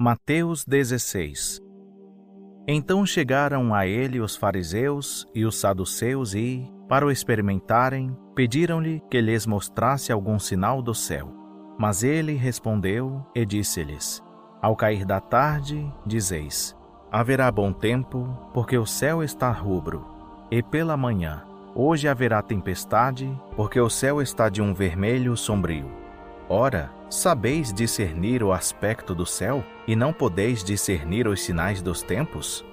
Mateus 16. Então chegaram a ele os fariseus e os saduceus e, para o experimentarem, pediram-lhe que lhes mostrasse algum sinal do céu. Mas ele respondeu e disse-lhes: Ao cair da tarde, dizeis: haverá bom tempo, porque o céu está rubro. E pela manhã: hoje haverá tempestade, porque o céu está de um vermelho sombrio. Ora, sabeis discernir o aspecto do céu, e não podeis discernir os sinais dos tempos?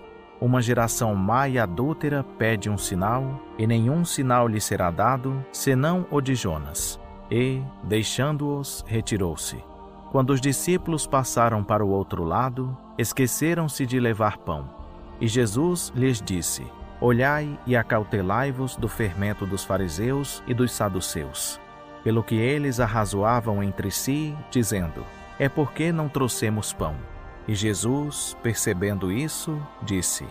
Uma geração má e adúltera pede um sinal, e nenhum sinal lhe será dado, senão o de Jonas. E, deixando-os, retirou-se. Quando os discípulos passaram para o outro lado, esqueceram-se de levar pão. E Jesus lhes disse: Olhai e acautelai-vos do fermento dos fariseus e dos saduceus. Pelo que eles arrazoavam entre si, dizendo: É porque não trouxemos pão. E Jesus, percebendo isso, disse: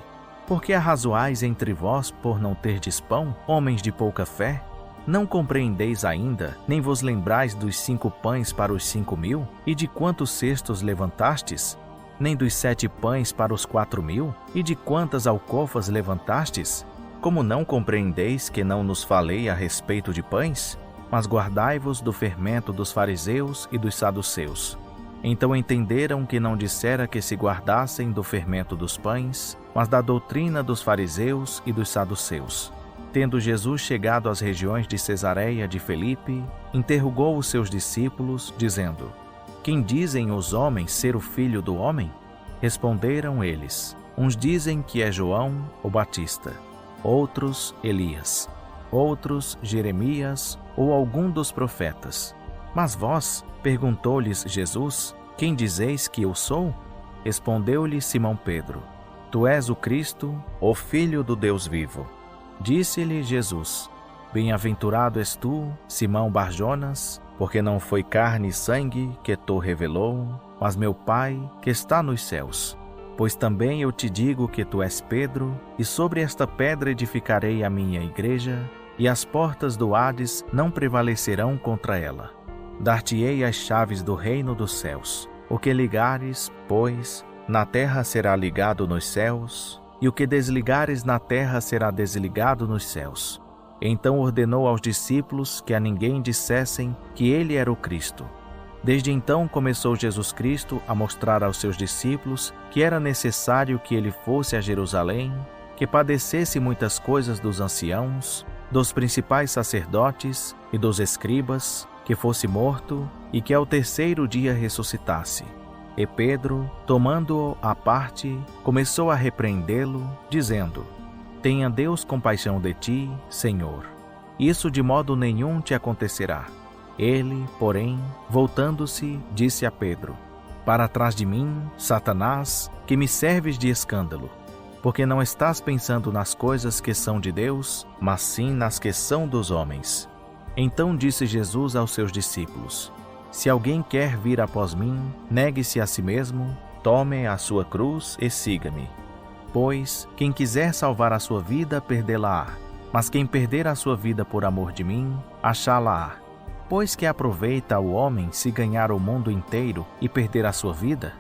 Por que arrazoais entre vós por não terdes pão, homens de pouca fé? Não compreendeis ainda, nem vos lembrais dos 5 pães para os 5.000, e de quantos cestos levantastes? Nem dos 7 pães para os 4.000, e de quantas alcofas levantastes? Como não compreendeis que não nos falei a respeito de pães? Mas guardai-vos do fermento dos fariseus e dos saduceus. Então entenderam que não dissera que se guardassem do fermento dos pães, mas da doutrina dos fariseus e dos saduceus. Tendo Jesus chegado às regiões de Cesareia de Filipe, interrogou os seus discípulos, dizendo: Quem dizem os homens ser o Filho do Homem? Responderam eles: Uns dizem que é João, o Batista, outros Elias, outros Jeremias ou algum dos profetas. Mas vós, perguntou-lhes Jesus, quem dizeis que eu sou? Respondeu-lhe Simão Pedro: Tu és o Cristo, o Filho do Deus vivo. Disse-lhe Jesus: Bem-aventurado és tu, Simão Barjonas, porque não foi carne e sangue que te revelou, mas meu Pai que está nos céus. Pois também eu te digo que tu és Pedro, e sobre esta pedra edificarei a minha igreja, e as portas do Hades não prevalecerão contra ela. Dar-te-ei as chaves do reino dos céus. O que ligares, pois, na terra será ligado nos céus, e o que desligares na terra será desligado nos céus. Então ordenou aos discípulos que a ninguém dissessem que ele era o Cristo. Desde então começou Jesus Cristo a mostrar aos seus discípulos que era necessário que ele fosse a Jerusalém, que padecesse muitas coisas dos anciãos, dos principais sacerdotes e dos escribas, que fosse morto e que ao 3º dia ressuscitasse. E Pedro, tomando-o à parte, começou a repreendê-lo, dizendo: Tenha Deus compaixão de ti, Senhor. Isso de modo nenhum te acontecerá. Ele, porém, voltando-se, disse a Pedro: Para trás de mim, Satanás, que me serves de escândalo, porque não estás pensando nas coisas que são de Deus, mas sim nas que são dos homens. Então disse Jesus aos seus discípulos: Se alguém quer vir após mim, negue-se a si mesmo, tome a sua cruz e siga-me. Pois quem quiser salvar a sua vida, perdê-la-á, mas quem perder a sua vida por amor de mim, achá-la-á. Pois que aproveita o homem se ganhar o mundo inteiro e perder a sua vida?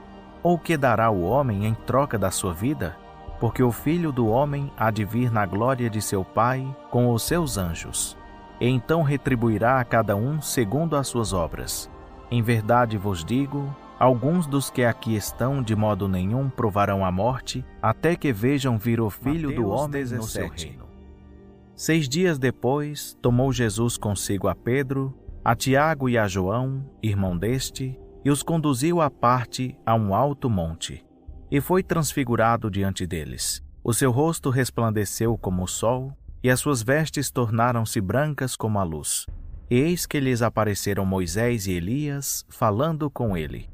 Ou que dará o homem em troca da sua vida? Porque o Filho do Homem há de vir na glória de seu Pai com os seus anjos. E então retribuirá a cada um segundo as suas obras. Em verdade vos digo, alguns dos que aqui estão de modo nenhum provarão a morte, até que vejam vir o Filho do Homem no seu reino. 6 dias depois, tomou Jesus consigo a Pedro, a Tiago e a João, irmão deste, e os conduziu à parte a um alto monte. E foi transfigurado diante deles. O seu rosto resplandeceu como o sol, e as suas vestes tornaram-se brancas como a luz. E eis que lhes apareceram Moisés e Elias, falando com ele.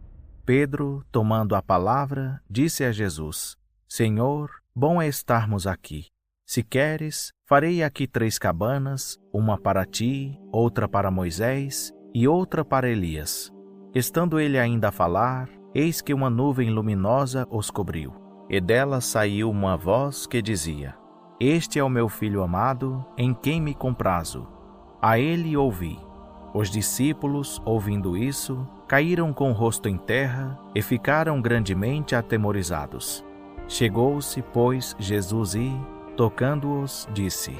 Pedro, tomando a palavra, disse a Jesus: Senhor, bom é estarmos aqui. Se queres, farei aqui 3 cabanas, uma para ti, outra para Moisés e outra para Elias. Estando ele ainda a falar, eis que uma nuvem luminosa os cobriu, e dela saiu uma voz que dizia: Este é o meu filho amado, em quem me comprazo. A ele ouvi. Os discípulos, ouvindo isso, caíram com o rosto em terra e ficaram grandemente atemorizados. Chegou-se, pois, Jesus e, tocando-os, disse: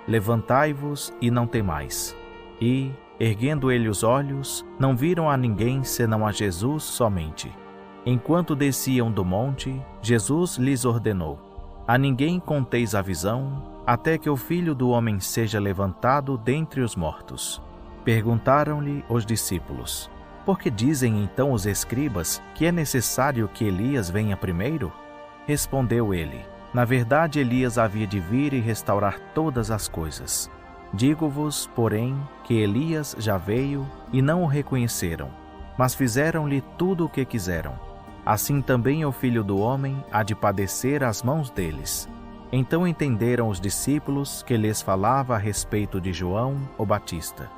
Levantai-vos e não temais. E, erguendo ele os olhos, não viram a ninguém senão a Jesus somente. Enquanto desciam do monte, Jesus lhes ordenou: A ninguém conteis a visão, até que o Filho do Homem seja levantado dentre os mortos. Perguntaram-lhe os discípulos: Por que dizem então os escribas que é necessário que Elias venha primeiro? Respondeu ele: Na verdade, Elias havia de vir e restaurar todas as coisas. Digo-vos, porém, que Elias já veio e não o reconheceram, mas fizeram-lhe tudo o que quiseram. Assim também o Filho do Homem há de padecer às mãos deles. Então entenderam os discípulos que lhes falava a respeito de João, o Batista.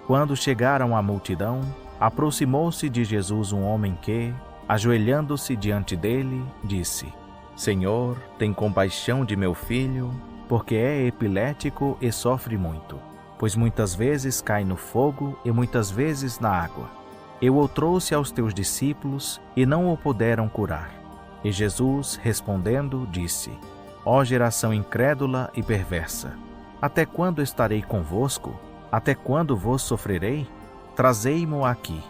Quando chegaram à multidão, aproximou-se de Jesus um homem que, ajoelhando-se diante dele, disse: Senhor, tem compaixão de meu filho, porque é epilético e sofre muito, pois muitas vezes cai no fogo e muitas vezes na água. Eu o trouxe aos teus discípulos e não o puderam curar. E Jesus, respondendo, disse: Ó geração incrédula e perversa, até quando estarei convosco? Até quando vos sofrerei? Trazei-mo aqui.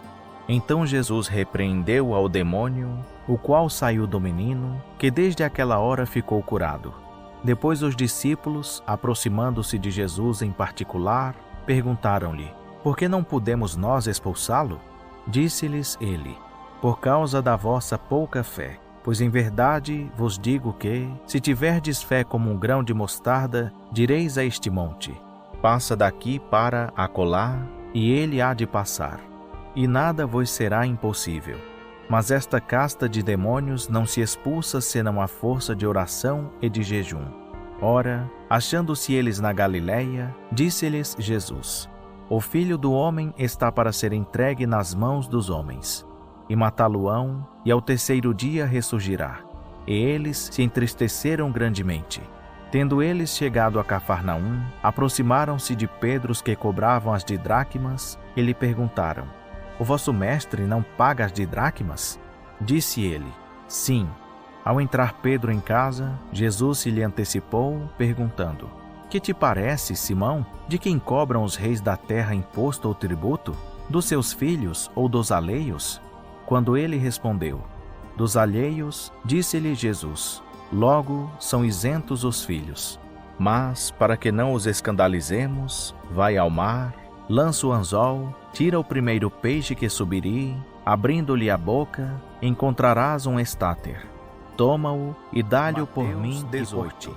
Então Jesus repreendeu ao demônio, o qual saiu do menino, que desde aquela hora ficou curado. Depois os discípulos, aproximando-se de Jesus em particular, perguntaram-lhe: Por que não pudemos nós expulsá-lo? Disse-lhes ele: Por causa da vossa pouca fé. Pois em verdade vos digo que, se tiverdes fé como um grão de mostarda, direis a este monte: Passa daqui para acolá, e ele há de passar. E nada vos será impossível. Mas esta casta de demônios não se expulsa senão à força de oração e de jejum. Ora, achando-se eles na Galiléia, disse-lhes Jesus: O Filho do Homem está para ser entregue nas mãos dos homens, e matá-lo-ão, e ao terceiro dia ressurgirá. E eles se entristeceram grandemente. Tendo eles chegado a Cafarnaum, aproximaram-se de Pedro os que cobravam as didracmas, e lhe perguntaram: O vosso mestre não paga as didracmas? Disse ele: Sim. Ao entrar Pedro em casa, Jesus se lhe antecipou, perguntando: Que te parece, Simão, de quem cobram os reis da terra imposto ou tributo? Dos seus filhos ou dos alheios? Quando ele respondeu: Dos alheios, disse-lhe Jesus: Logo são isentos os filhos. Mas, para que não os escandalizemos, vai ao mar, lança o anzol, tira o primeiro peixe que subir, abrindo-lhe a boca, encontrarás um estáter. Toma-o e dá-lhe por mim 18.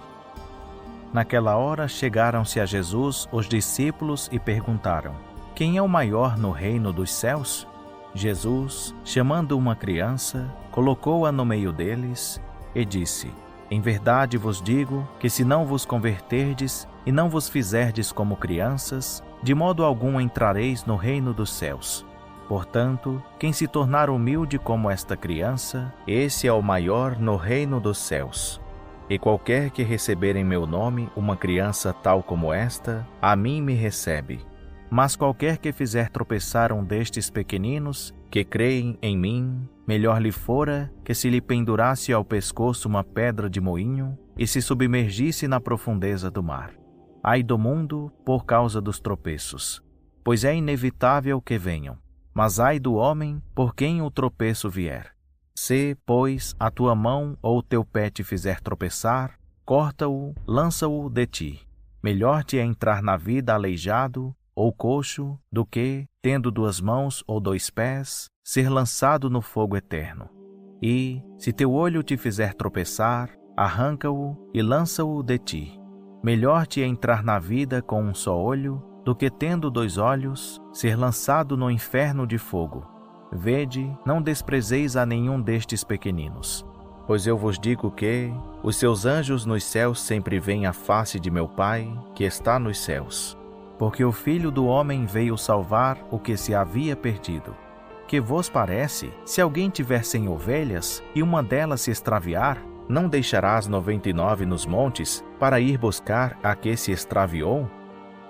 Naquela hora chegaram-se a Jesus os discípulos e perguntaram: Quem é o maior no reino dos céus? Jesus, chamando uma criança, colocou-a no meio deles e disse: Em verdade vos digo que se não vos converterdes e não vos fizerdes como crianças, de modo algum entrareis no reino dos céus. Portanto, quem se tornar humilde como esta criança, esse é o maior no reino dos céus. E qualquer que receber em meu nome uma criança tal como esta, a mim me recebe. Mas qualquer que fizer tropeçar um destes pequeninos, que creem em mim, melhor lhe fora que se lhe pendurasse ao pescoço uma pedra de moinho e se submergisse na profundeza do mar. Ai do mundo por causa dos tropeços, pois é inevitável que venham. Mas ai do homem por quem o tropeço vier. Se, pois, a tua mão ou o teu pé te fizer tropeçar, corta-o, lança-o de ti. Melhor te é entrar na vida aleijado ou coxo, do que, tendo 2 mãos ou 2 pés, ser lançado no fogo eterno. E, se teu olho te fizer tropeçar, arranca-o e lança-o de ti. Melhor te é entrar na vida com um só olho, do que tendo 2 olhos, ser lançado no inferno de fogo. Vede, não desprezeis a nenhum destes pequeninos. Pois eu vos digo que os seus anjos nos céus sempre veem a face de meu Pai, que está nos céus. Porque o Filho do Homem veio salvar o que se havia perdido. Que vos parece, se alguém tiver 100 ovelhas, e uma delas se extraviar, não deixará as 99 nos montes, para ir buscar a que se extraviou?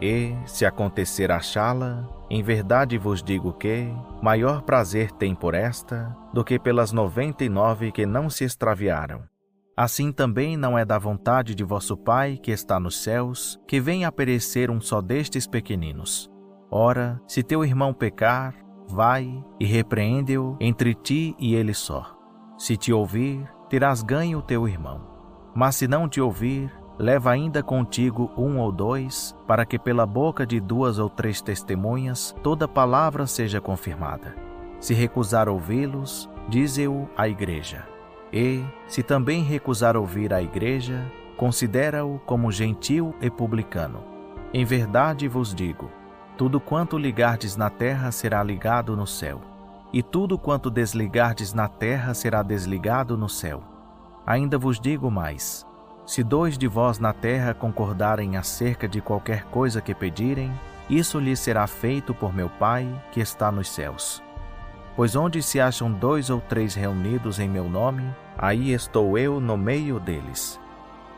E, se acontecer achá-la, em verdade vos digo que maior prazer tem por esta do que pelas 99 que não se extraviaram. Assim também não é da vontade de vosso Pai que está nos céus que venha a perecer um só destes pequeninos. Ora, se teu irmão pecar, vai e repreende-o entre ti e ele só. Se te ouvir, terás ganho o teu irmão. Mas se não te ouvir, leva ainda contigo 1 ou 2, para que pela boca de 2 ou 3 testemunhas toda palavra seja confirmada. Se recusar ouvi-los, dize-o à igreja. E, se também recusar ouvir a igreja, considera-o como gentil e publicano. Em verdade vos digo, tudo quanto ligardes na terra será ligado no céu, e tudo quanto desligardes na terra será desligado no céu. Ainda vos digo mais, se 2 de vós na terra concordarem acerca de qualquer coisa que pedirem, isso lhes será feito por meu Pai que está nos céus. Pois onde se acham 2 ou 3 reunidos em meu nome, aí estou eu no meio deles.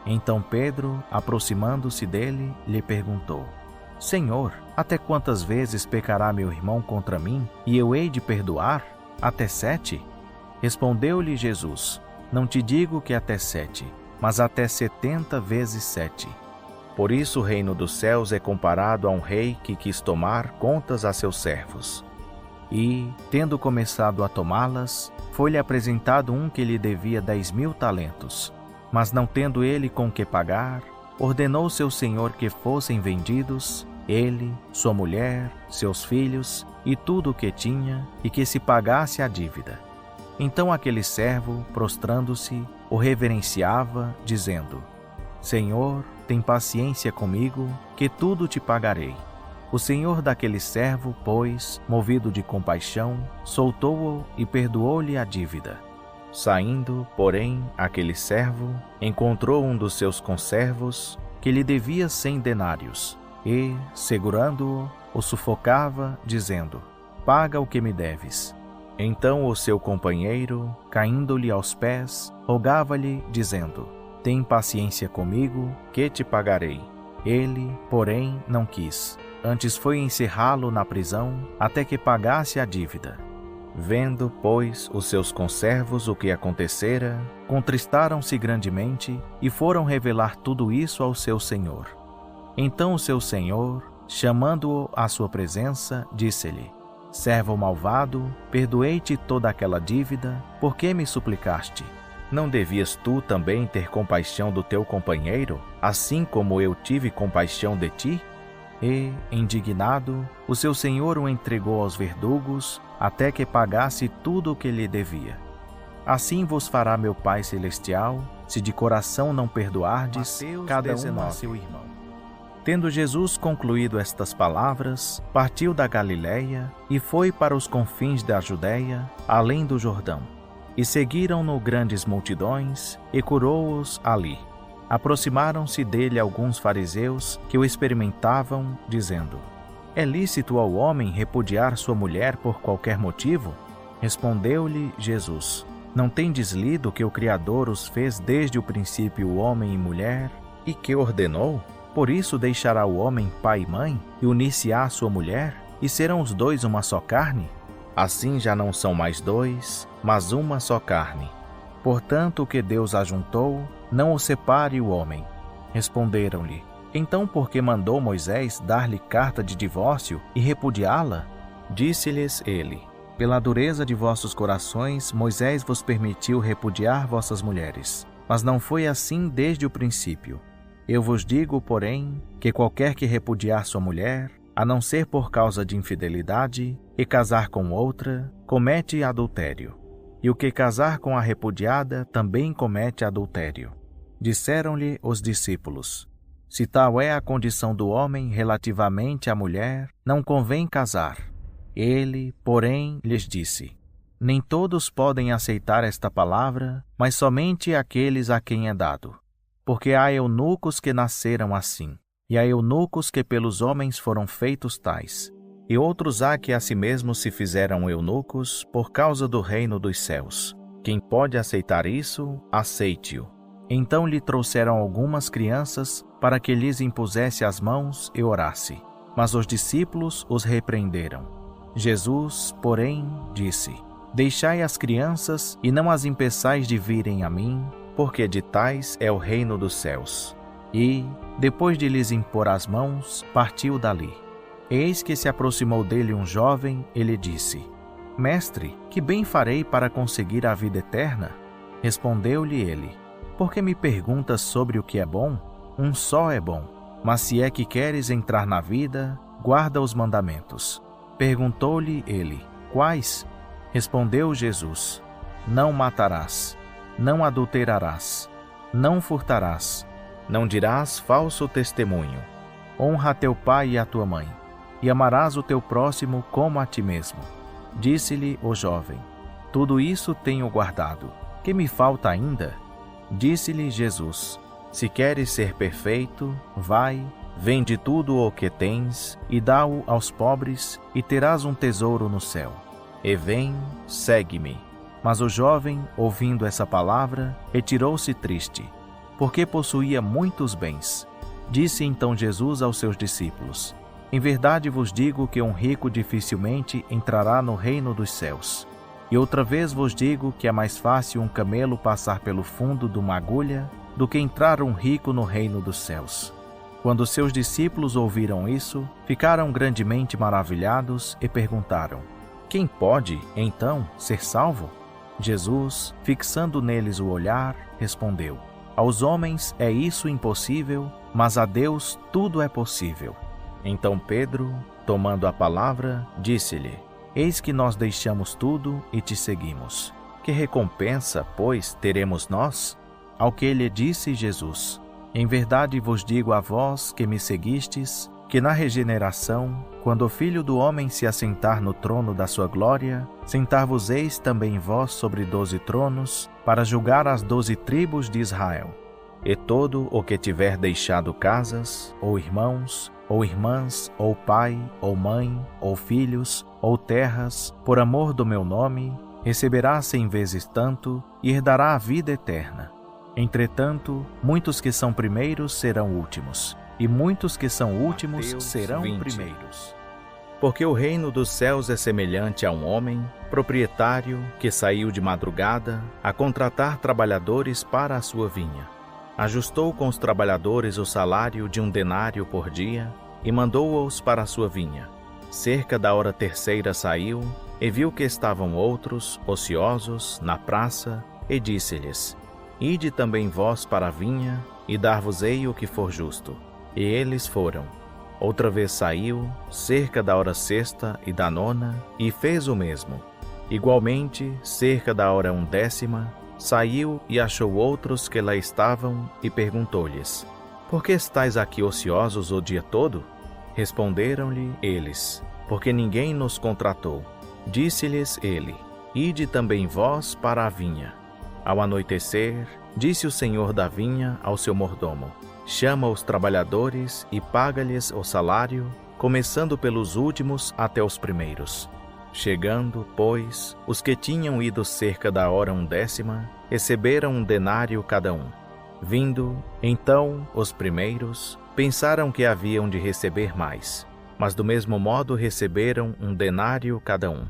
Então Pedro, aproximando-se dele, lhe perguntou: Senhor, até quantas vezes pecará meu irmão contra mim, e eu hei de perdoar? Até 7? Respondeu-lhe Jesus: Não te digo que até 7, mas até 70 vezes 7. Por isso o reino dos céus é comparado a um rei que quis tomar contas a seus servos. E, tendo começado a tomá-las, foi-lhe apresentado um que lhe devia 10.000 talentos. Mas não tendo ele com que pagar, ordenou seu senhor que fossem vendidos, ele, sua mulher, seus filhos e tudo o que tinha, e que se pagasse a dívida. Então aquele servo, prostrando-se, o reverenciava, dizendo: Senhor, tem paciência comigo, que tudo te pagarei. O senhor daquele servo, pois, movido de compaixão, soltou-o e perdoou-lhe a dívida. Saindo, porém, aquele servo encontrou um dos seus conservos que lhe devia 100 denários e, segurando-o, o sufocava, dizendo: Paga o que me deves. Então o seu companheiro, caindo-lhe aos pés, rogava-lhe, dizendo: Tem paciência comigo, que te pagarei. Ele, porém, não quis. Antes foi encerrá-lo na prisão, até que pagasse a dívida. Vendo, pois, os seus conservos o que acontecera, contristaram-se grandemente e foram revelar tudo isso ao seu senhor. Então o seu senhor, chamando-o à sua presença, disse-lhe: Servo malvado, perdoei-te toda aquela dívida, por que me suplicaste? Não devias tu também ter compaixão do teu companheiro, assim como eu tive compaixão de ti? E, indignado, o seu senhor o entregou aos verdugos, até que pagasse tudo o que lhe devia. Assim vos fará meu Pai Celestial, se de coração não perdoardes cada um a seu irmão. Tendo Jesus concluído estas palavras, partiu da Galiléia e foi para os confins da Judéia, além do Jordão. E seguiram-no grandes multidões, e curou-os ali. Aproximaram-se dele alguns fariseus que o experimentavam, dizendo: É lícito ao homem repudiar sua mulher por qualquer motivo? Respondeu-lhe Jesus: Não tendes lido que o Criador os fez desde o princípio homem e mulher, e que ordenou? Por isso deixará o homem pai e mãe, e unir-se-á à sua mulher, e serão os 2 uma só carne? Assim já não são mais 2, mas uma só carne. Portanto, o que Deus ajuntou, não o separe o homem. Responderam-lhe: Então por que mandou Moisés dar-lhe carta de divórcio e repudiá-la? Disse-lhes ele: Pela dureza de vossos corações, Moisés vos permitiu repudiar vossas mulheres. Mas não foi assim desde o princípio. Eu vos digo, porém, que qualquer que repudiar sua mulher, a não ser por causa de infidelidade, e casar com outra, comete adultério. E o que casar com a repudiada também comete adultério. Disseram-lhe os discípulos: Se tal é a condição do homem relativamente à mulher, não convém casar. Ele, porém, lhes disse: Nem todos podem aceitar esta palavra, mas somente aqueles a quem é dado. Porque há eunucos que nasceram assim, e há eunucos que pelos homens foram feitos tais, e outros há que a si mesmos se fizeram eunucos por causa do reino dos céus. Quem pode aceitar isso, aceite-o. Então lhe trouxeram algumas crianças para que lhes impusesse as mãos e orasse. Mas os discípulos os repreenderam. Jesus, porém, disse: Deixai as crianças e não as impeçais de virem a mim, porque de tais é o reino dos céus. E, depois de lhes impor as mãos, partiu dali. Eis que se aproximou dele um jovem e lhe disse: Mestre, que bem farei para conseguir a vida eterna? Respondeu-lhe ele: Por que me perguntas sobre o que é bom? Um só é bom. Mas se é que queres entrar na vida, guarda os mandamentos. Perguntou-lhe ele: Quais? Respondeu Jesus: Não matarás, não adulterarás, não furtarás, não dirás falso testemunho, honra a teu pai e a tua mãe, e amarás o teu próximo como a ti mesmo. Disse-lhe o jovem: Tudo isso tenho guardado. Que me falta ainda? Disse-lhe Jesus: Se queres ser perfeito, vai, vende tudo o que tens e dá-o aos pobres, e terás um tesouro no céu. E vem, segue-me. Mas o jovem, ouvindo essa palavra, retirou-se triste, porque possuía muitos bens. Disse então Jesus aos seus discípulos: Em verdade vos digo que um rico dificilmente entrará no reino dos céus. E outra vez vos digo que é mais fácil um camelo passar pelo fundo de uma agulha do que entrar um rico no reino dos céus. Quando seus discípulos ouviram isso, ficaram grandemente maravilhados e perguntaram: Quem pode, então, ser salvo? Jesus, fixando neles o olhar, respondeu: Aos homens é isso impossível, mas a Deus tudo é possível. Então Pedro, tomando a palavra, disse-lhe: Eis que nós deixamos tudo e te seguimos. Que recompensa, pois, teremos nós? Ao que lhe disse Jesus: Em verdade vos digo a vós que me seguistes, que na regeneração, quando o Filho do Homem se assentar no trono da sua glória, sentar-vos-eis também vós sobre 12 tronos, para julgar as 12 tribos de Israel. E todo o que tiver deixado casas, ou irmãos, ou irmãs, ou pai, ou mãe, ou filhos, ou terras, por amor do meu nome, receberá 100 vezes tanto e herdará a vida eterna. Entretanto, muitos que são primeiros serão últimos, e muitos que são últimos Mateus serão 20. primeiros. Porque o reino dos céus é semelhante a um homem, proprietário, que saiu de madrugada a contratar trabalhadores para a sua vinha. Ajustou com os trabalhadores o salário de 1 denário por dia e mandou-os para a sua vinha. Cerca da hora terceira saiu e viu que estavam outros, ociosos, na praça, e disse-lhes: Ide também vós para a vinha, e dar-vos-ei o que for justo. E eles foram. Outra vez saiu, cerca da hora sexta e da nona, e fez o mesmo. Igualmente, cerca da hora 1/10, saiu e achou outros que lá estavam, e perguntou-lhes: Por que estáis aqui ociosos o dia todo? Responderam-lhe eles: Porque ninguém nos contratou. Disse-lhes ele: Ide também vós para a vinha. Ao anoitecer, disse o senhor da vinha ao seu mordomo: Chama os trabalhadores e paga-lhes o salário, começando pelos últimos até os primeiros. Chegando, pois, os que tinham ido cerca da hora 1/10, receberam 1 denário cada um. Vindo, então, os primeiros, pensaram que haviam de receber mais, mas do mesmo modo receberam 1 denário cada um.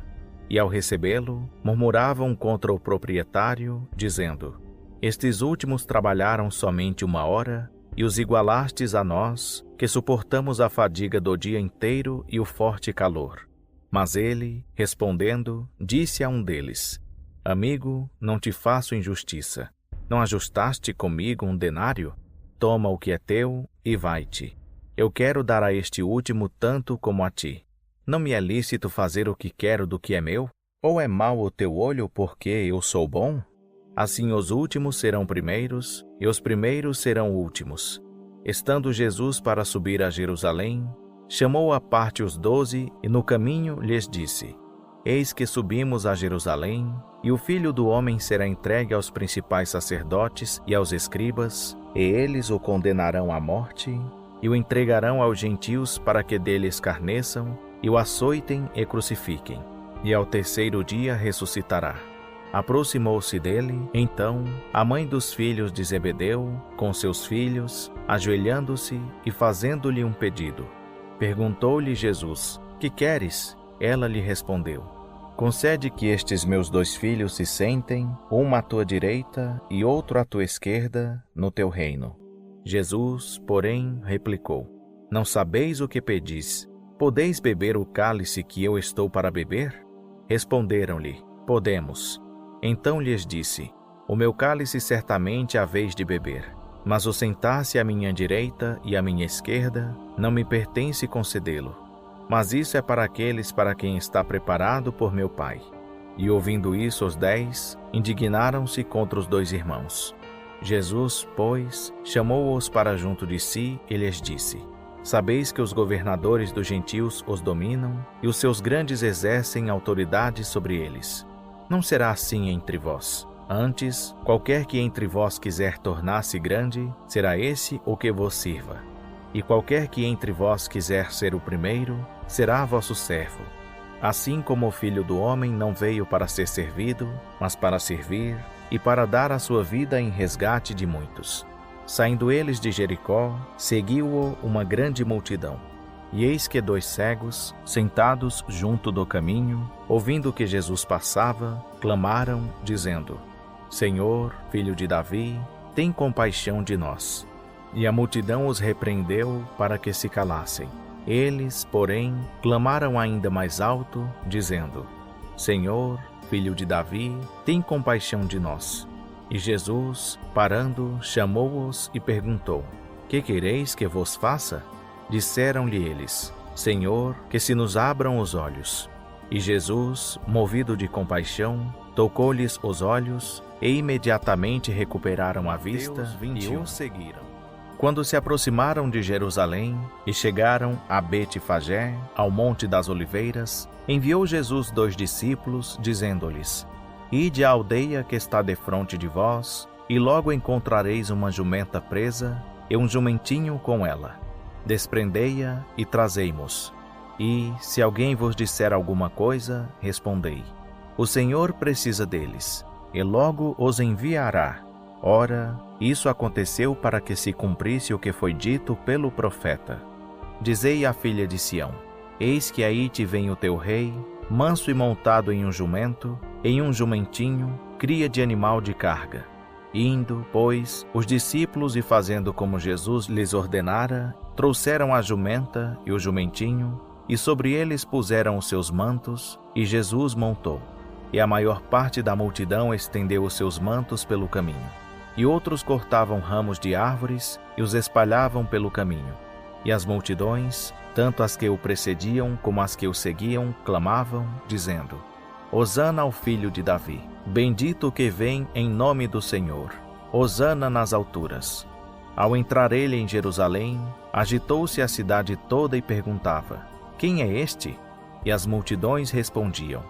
E ao recebê-lo, murmuravam contra o proprietário, dizendo: Estes últimos trabalharam somente 1 hora, e os igualastes a nós, que suportamos a fadiga do dia inteiro e o forte calor. Mas ele, respondendo, disse a um deles: Amigo, não te faço injustiça. Não ajustaste comigo 1 denário? Toma o que é teu e vai-te. Eu quero dar a este último tanto como a ti. Não me é lícito fazer o que quero do que é meu? Ou é mau o teu olho porque eu sou bom? Assim os últimos serão primeiros, e os primeiros serão últimos. Estando Jesus para subir a Jerusalém, chamou à parte os 12 e no caminho lhes disse: Eis que subimos a Jerusalém, e o Filho do Homem será entregue aos principais sacerdotes e aos escribas, e eles o condenarão à morte, e o entregarão aos gentios para que dele escarneçam, e o açoitem e crucifiquem, e ao terceiro dia ressuscitará. Aproximou-se dele, então, a mãe dos filhos de Zebedeu, com seus filhos, ajoelhando-se e fazendo-lhe um pedido. Perguntou-lhe Jesus: Que queres? Ela lhe respondeu: Concede que estes meus 2 filhos se sentem, um à tua direita e outro à tua esquerda, no teu reino. Jesus, porém, replicou: Não sabeis o que pedis. Podeis beber o cálice que eu estou para beber? Responderam-lhe: Podemos. Então lhes disse: O meu cálice certamente haveis de beber, mas o sentar-se à minha direita e à minha esquerda não me pertence concedê-lo. Mas isso é para aqueles para quem está preparado por meu Pai. E ouvindo isso, os 10 indignaram-se contra os 2 irmãos. Jesus, pois, chamou-os para junto de si e lhes disse: Sabeis que os governadores dos gentios os dominam e os seus grandes exercem autoridade sobre eles. Não será assim entre vós. Antes, qualquer que entre vós quiser tornar-se grande, será esse o que vos sirva. E qualquer que entre vós quiser ser o primeiro, será vosso servo. Assim como o Filho do Homem não veio para ser servido, mas para servir, e para dar a sua vida em resgate de muitos. Saindo eles de Jericó, seguiu-o uma grande multidão. E eis que 2 cegos, sentados junto do caminho, ouvindo que Jesus passava, clamaram, dizendo: Senhor, Filho de Davi, tem compaixão de nós. E a multidão os repreendeu para que se calassem. Eles, porém, clamaram ainda mais alto, dizendo: Senhor, Filho de Davi, tem compaixão de nós. E Jesus, parando, chamou-os e perguntou: Que quereis que vos faça? Disseram-lhe eles: Senhor, que se nos abram os olhos. E Jesus, movido de compaixão, tocou-lhes os olhos, e imediatamente recuperaram a vista e o seguiram. Quando se aproximaram de Jerusalém e chegaram a Betfagé, ao Monte das Oliveiras, enviou Jesus 2 discípulos, dizendo-lhes: Ide à aldeia que está defronte de vós, e logo encontrareis uma jumenta presa e um jumentinho com ela. Desprendei-a e trazei-mos. E, se alguém vos disser alguma coisa, respondei: O Senhor precisa deles, e logo os enviará. Ora, isso aconteceu para que se cumprisse o que foi dito pelo profeta. Dizei à filha de Sião: Eis que aí te vem o teu rei, manso e montado em um jumento, em um jumentinho, cria de animal de carga. Indo, pois, os discípulos e fazendo como Jesus lhes ordenara, trouxeram a jumenta e o jumentinho, e sobre eles puseram os seus mantos, e Jesus montou. E a maior parte da multidão estendeu os seus mantos pelo caminho. E outros cortavam ramos de árvores e os espalhavam pelo caminho. E as multidões, tanto as que o precediam como as que o seguiam, clamavam, dizendo: Hosana ao Filho de Davi. Bendito o que vem em nome do Senhor. Hosana nas alturas. Ao entrar ele em Jerusalém, agitou-se a cidade toda e perguntava: Quem é este? E as multidões respondiam: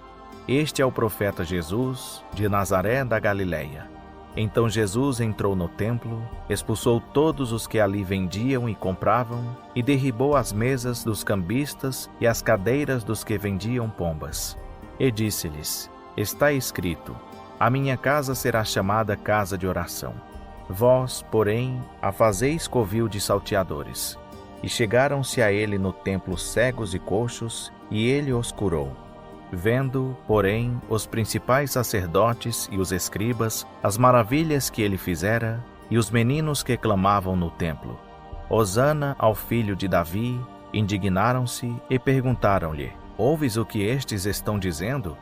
Este é o profeta Jesus, de Nazaré da Galileia. Então Jesus entrou no templo, expulsou todos os que ali vendiam e compravam, e derribou as mesas dos cambistas e as cadeiras dos que vendiam pombas. E disse-lhes: Está escrito: A minha casa será chamada casa de oração. Vós, porém, a fazeis covil de salteadores. E chegaram-se a ele no templo cegos e coxos, e ele os curou. Vendo, porém, os principais sacerdotes e os escribas as maravilhas que ele fizera, e os meninos que clamavam no templo: Hosana ao Filho de Davi, indignaram-se e perguntaram-lhe: Ouves o que estes estão dizendo?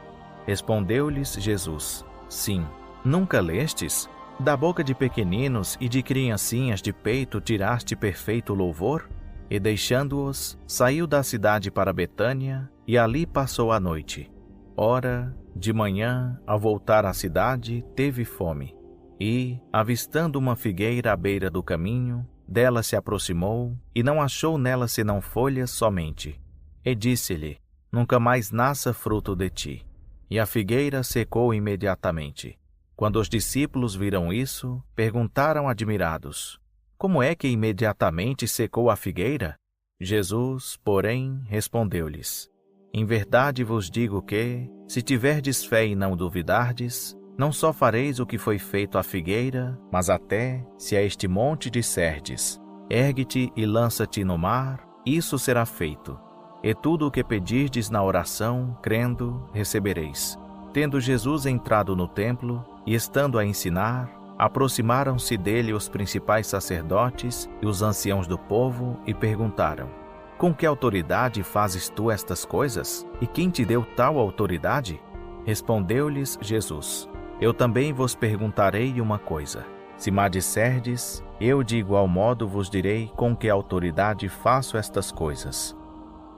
Respondeu-lhes Jesus: Sim. Nunca lestes? Da boca de pequeninos e de criancinhas de peito tiraste perfeito louvor? E deixando-os, saiu da cidade para Betânia, e ali passou a noite. Ora, de manhã, ao voltar à cidade, teve fome. E, avistando uma figueira à beira do caminho, dela se aproximou, e não achou nela senão folhas somente. E disse-lhe: Nunca mais nasça fruto de ti. E a figueira secou imediatamente. Quando os discípulos viram isso, perguntaram admirados: Como é que imediatamente secou a figueira? Jesus, porém, respondeu-lhes: Em verdade vos digo que, se tiverdes fé e não duvidardes, Não só fareis o que foi feito à figueira, mas até, se a este monte disserdes, ergue-te e lança-te no mar, isso será feito. E tudo o que pedirdes na oração, crendo, recebereis. Tendo Jesus entrado no templo, e estando a ensinar, aproximaram-se dele os principais sacerdotes e os anciãos do povo e perguntaram: Com que autoridade fazes tu estas coisas? E quem te deu tal autoridade? Respondeu-lhes Jesus: Eu também vos perguntarei uma coisa. Se me disserdes, eu de igual modo vos direi com que autoridade faço estas coisas.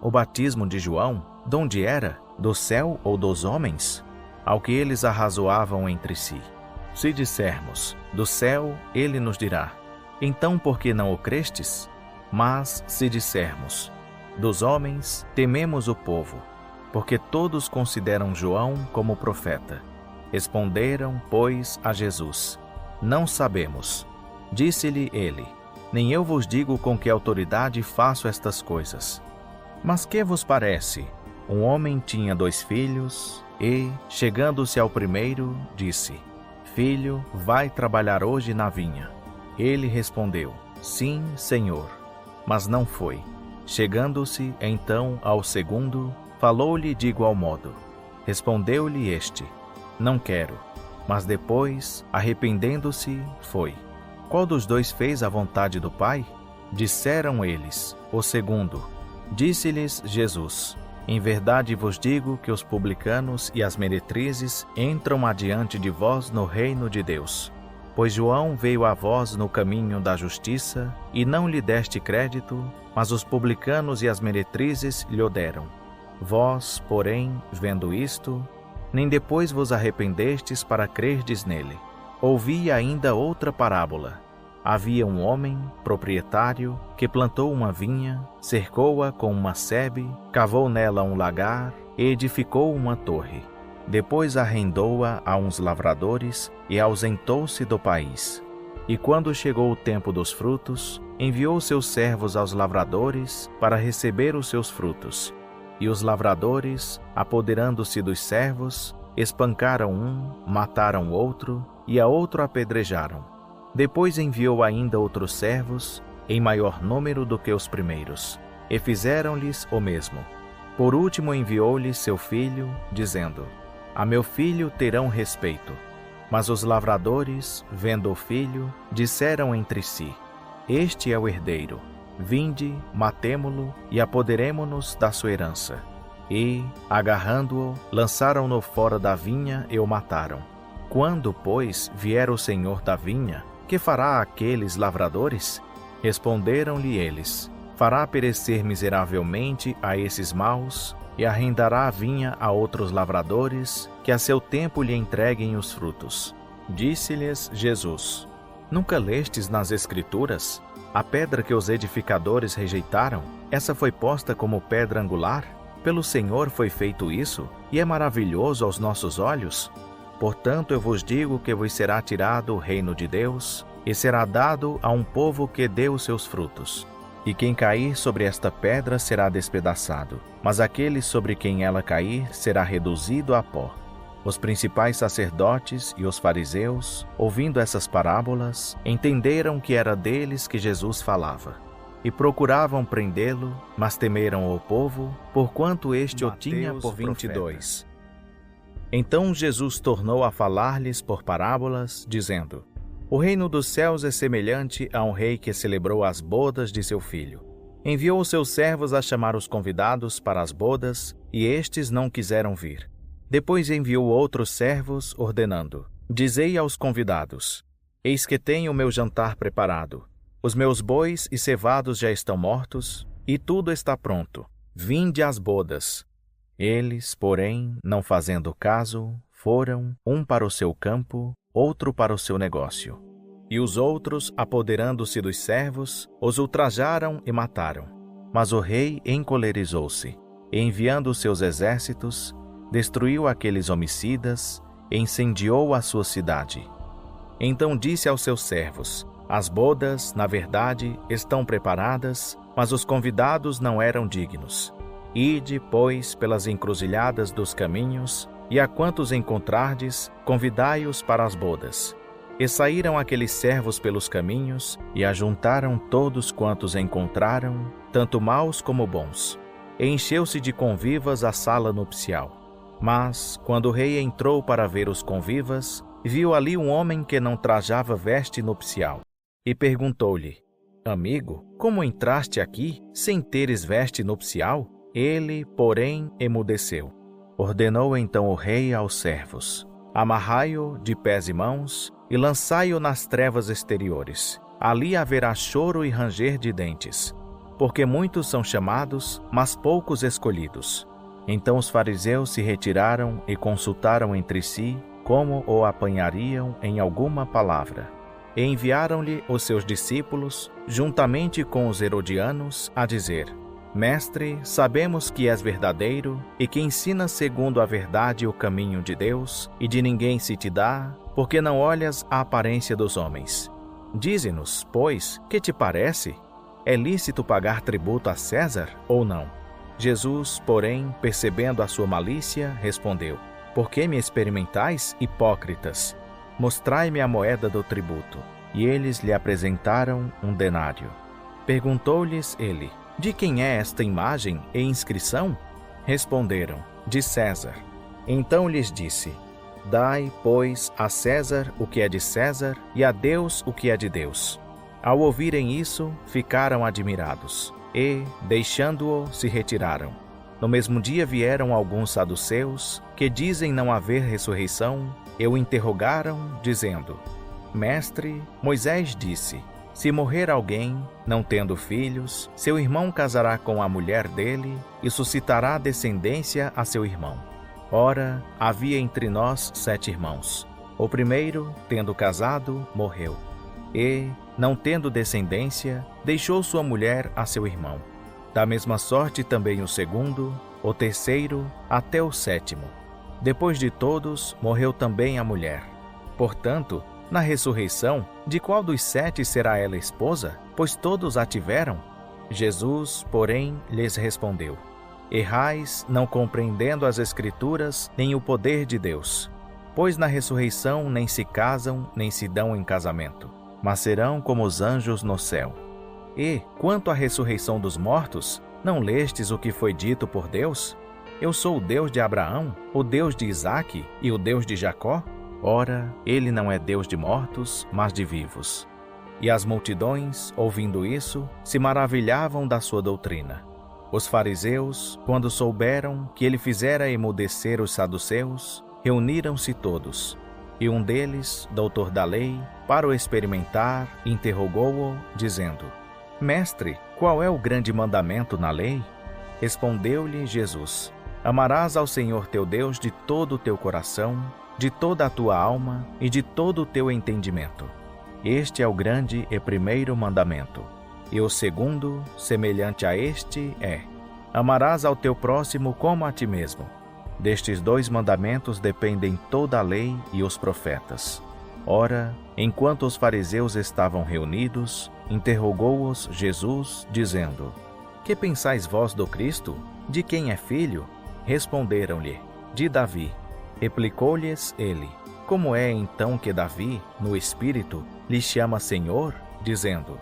O batismo de João, donde era? Do céu ou dos homens? Ao que eles arrazoavam entre si. Se dissermos, do céu, ele nos dirá: Então por que não o crestes? Mas se dissermos, dos homens, tememos o povo, porque todos consideram João como profeta. Responderam, pois, a Jesus: Não sabemos. Disse-lhe ele: Nem eu vos digo com que autoridade faço estas coisas. Mas que vos parece? Um homem tinha 2 filhos e, chegando-se ao primeiro, disse: Filho, vai trabalhar hoje na vinha. Ele respondeu: Sim, Senhor. Mas não foi. Chegando-se, então, ao segundo, falou-lhe de igual modo. Respondeu-lhe este: Não quero. Mas depois, arrependendo-se, foi. Qual dos 2 fez a vontade do Pai? Disseram eles: O segundo. Disse-lhes Jesus: Em verdade vos digo que os publicanos e as meretrizes entram adiante de vós no reino de Deus. Pois João veio a vós no caminho da justiça, e não lhe deste crédito, mas os publicanos e as meretrizes lhe o deram. Vós, porém, vendo isto, nem depois vos arrependestes para crerdes nele. Ouvi ainda outra parábola. Havia um homem, proprietário, que plantou uma vinha, cercou-a com uma sebe, cavou nela um lagar e edificou uma torre. Depois arrendou-a a uns lavradores e ausentou-se do país. E quando chegou o tempo dos frutos, enviou seus servos aos lavradores para receber os seus frutos. E os lavradores, apoderando-se dos servos, espancaram um, mataram outro e a outro apedrejaram. Depois enviou ainda outros servos, em maior número do que os primeiros, e fizeram-lhes o mesmo. Por último enviou-lhes seu filho, dizendo: A meu filho terão respeito. Mas os lavradores, vendo o filho, disseram entre si: Este é o herdeiro. Vinde, matemo-lo e apoderemo-nos da sua herança. E, agarrando-o, lançaram-no fora da vinha e o mataram. Quando, pois, vier o senhor da vinha, que fará aqueles lavradores? Responderam-lhe eles: Fará perecer miseravelmente a esses maus, e arrendará a vinha a outros lavradores, que a seu tempo lhe entreguem os frutos. Disse-lhes Jesus: Nunca lestes nas Escrituras? A pedra que os edificadores rejeitaram, essa foi posta como pedra angular? Pelo Senhor foi feito isso, e é maravilhoso aos nossos olhos. Portanto, eu vos digo que vos será tirado o reino de Deus, e será dado a um povo que dê os seus frutos. E quem cair sobre esta pedra será despedaçado, mas aquele sobre quem ela cair será reduzido a pó. Os principais sacerdotes e os fariseus, ouvindo essas parábolas, entenderam que era deles que Jesus falava. E procuravam prendê-lo, mas temeram o povo, porquanto este o tinha por 22. Então Jesus tornou a falar-lhes por parábolas, dizendo: O reino dos céus é semelhante a um rei que celebrou as bodas de seu filho. Enviou os seus servos a chamar os convidados para as bodas, e estes não quiseram vir. Depois enviou outros servos, ordenando: Dizei aos convidados: Eis que tenho o meu jantar preparado. Os meus bois e cevados já estão mortos, e tudo está pronto. Vinde às bodas. Eles, porém, não fazendo caso, foram, um para o seu campo, outro para o seu negócio. E os outros, apoderando-se dos servos, os ultrajaram e mataram. Mas o rei encolerizou-se, e enviando os seus exércitos, destruiu aqueles homicidas e incendiou a sua cidade. Então disse aos seus servos: As bodas, na verdade, estão preparadas, mas os convidados não eram dignos. Ide, pois, pelas encruzilhadas dos caminhos, e a quantos encontrardes, convidai-os para as bodas. E saíram aqueles servos pelos caminhos, e ajuntaram todos quantos encontraram, tanto maus como bons. E encheu-se de convivas a sala nupcial. Mas, quando o rei entrou para ver os convivas, viu ali um homem que não trajava veste nupcial, e perguntou-lhe: Amigo, como entraste aqui, sem teres veste nupcial? Ele, porém, emudeceu. Ordenou então o rei aos servos: Amarrai-o de pés e mãos, e lançai-o nas trevas exteriores. Ali haverá choro e ranger de dentes, porque muitos são chamados, mas poucos escolhidos. Então os fariseus se retiraram e consultaram entre si como o apanhariam em alguma palavra. E enviaram-lhe os seus discípulos, juntamente com os herodianos, a dizer: Mestre, sabemos que és verdadeiro e que ensinas segundo a verdade o caminho de Deus, e de ninguém se te dá, porque não olhas a aparência dos homens. Dize-nos, pois, que te parece? É lícito pagar tributo a César ou não? Jesus, porém, percebendo a sua malícia, respondeu: Por que me experimentais, hipócritas? Mostrai-me a moeda do tributo. E eles lhe apresentaram um denário. Perguntou-lhes ele: De quem é esta imagem e inscrição? Responderam: De César. Então lhes disse: Dai, pois, a César o que é de César, e a Deus o que é de Deus. Ao ouvirem isso, ficaram admirados, e, deixando-o, se retiraram. No mesmo dia vieram alguns saduceus, que dizem não haver ressurreição, e o interrogaram, dizendo: Mestre, Moisés disse: Se morrer alguém, não tendo filhos, seu irmão casará com a mulher dele e suscitará descendência a seu irmão. Ora, havia entre nós 7 irmãos. O primeiro, tendo casado, morreu. E, não tendo descendência, deixou sua mulher a seu irmão. Da mesma sorte também o segundo, o terceiro, até o 7º. Depois de todos, morreu também a mulher. Portanto, na ressurreição, de qual dos 7 será ela esposa? Pois todos a tiveram? Jesus, porém, lhes respondeu: Errais, não compreendendo as Escrituras, nem o poder de Deus. Pois na ressurreição nem se casam, nem se dão em casamento, mas serão como os anjos no céu. E, quanto à ressurreição dos mortos, não lestes o que foi dito por Deus? Eu sou o Deus de Abraão, o Deus de Isaque e o Deus de Jacó? Ora, ele não é Deus de mortos, mas de vivos. E as multidões, ouvindo isso, se maravilhavam da sua doutrina. Os fariseus, quando souberam que ele fizera emudecer os saduceus, reuniram-se todos. E um deles, doutor da lei, para o experimentar, interrogou-o, dizendo: Mestre, qual é o grande mandamento na lei? Respondeu-lhe Jesus: Amarás ao Senhor teu Deus de todo o teu coração, de toda a tua alma e de todo o teu entendimento. Este é o grande e primeiro mandamento. E o segundo, semelhante a este, é: Amarás ao teu próximo como a ti mesmo. Destes 2 mandamentos dependem toda a lei e os profetas. Ora, enquanto os fariseus estavam reunidos, interrogou-os Jesus, dizendo: Que pensais vós do Cristo? De quem é filho? Responderam-lhe: De Davi. Replicou-lhes ele: Como é então que Davi, no Espírito, lhe chama Senhor, dizendo: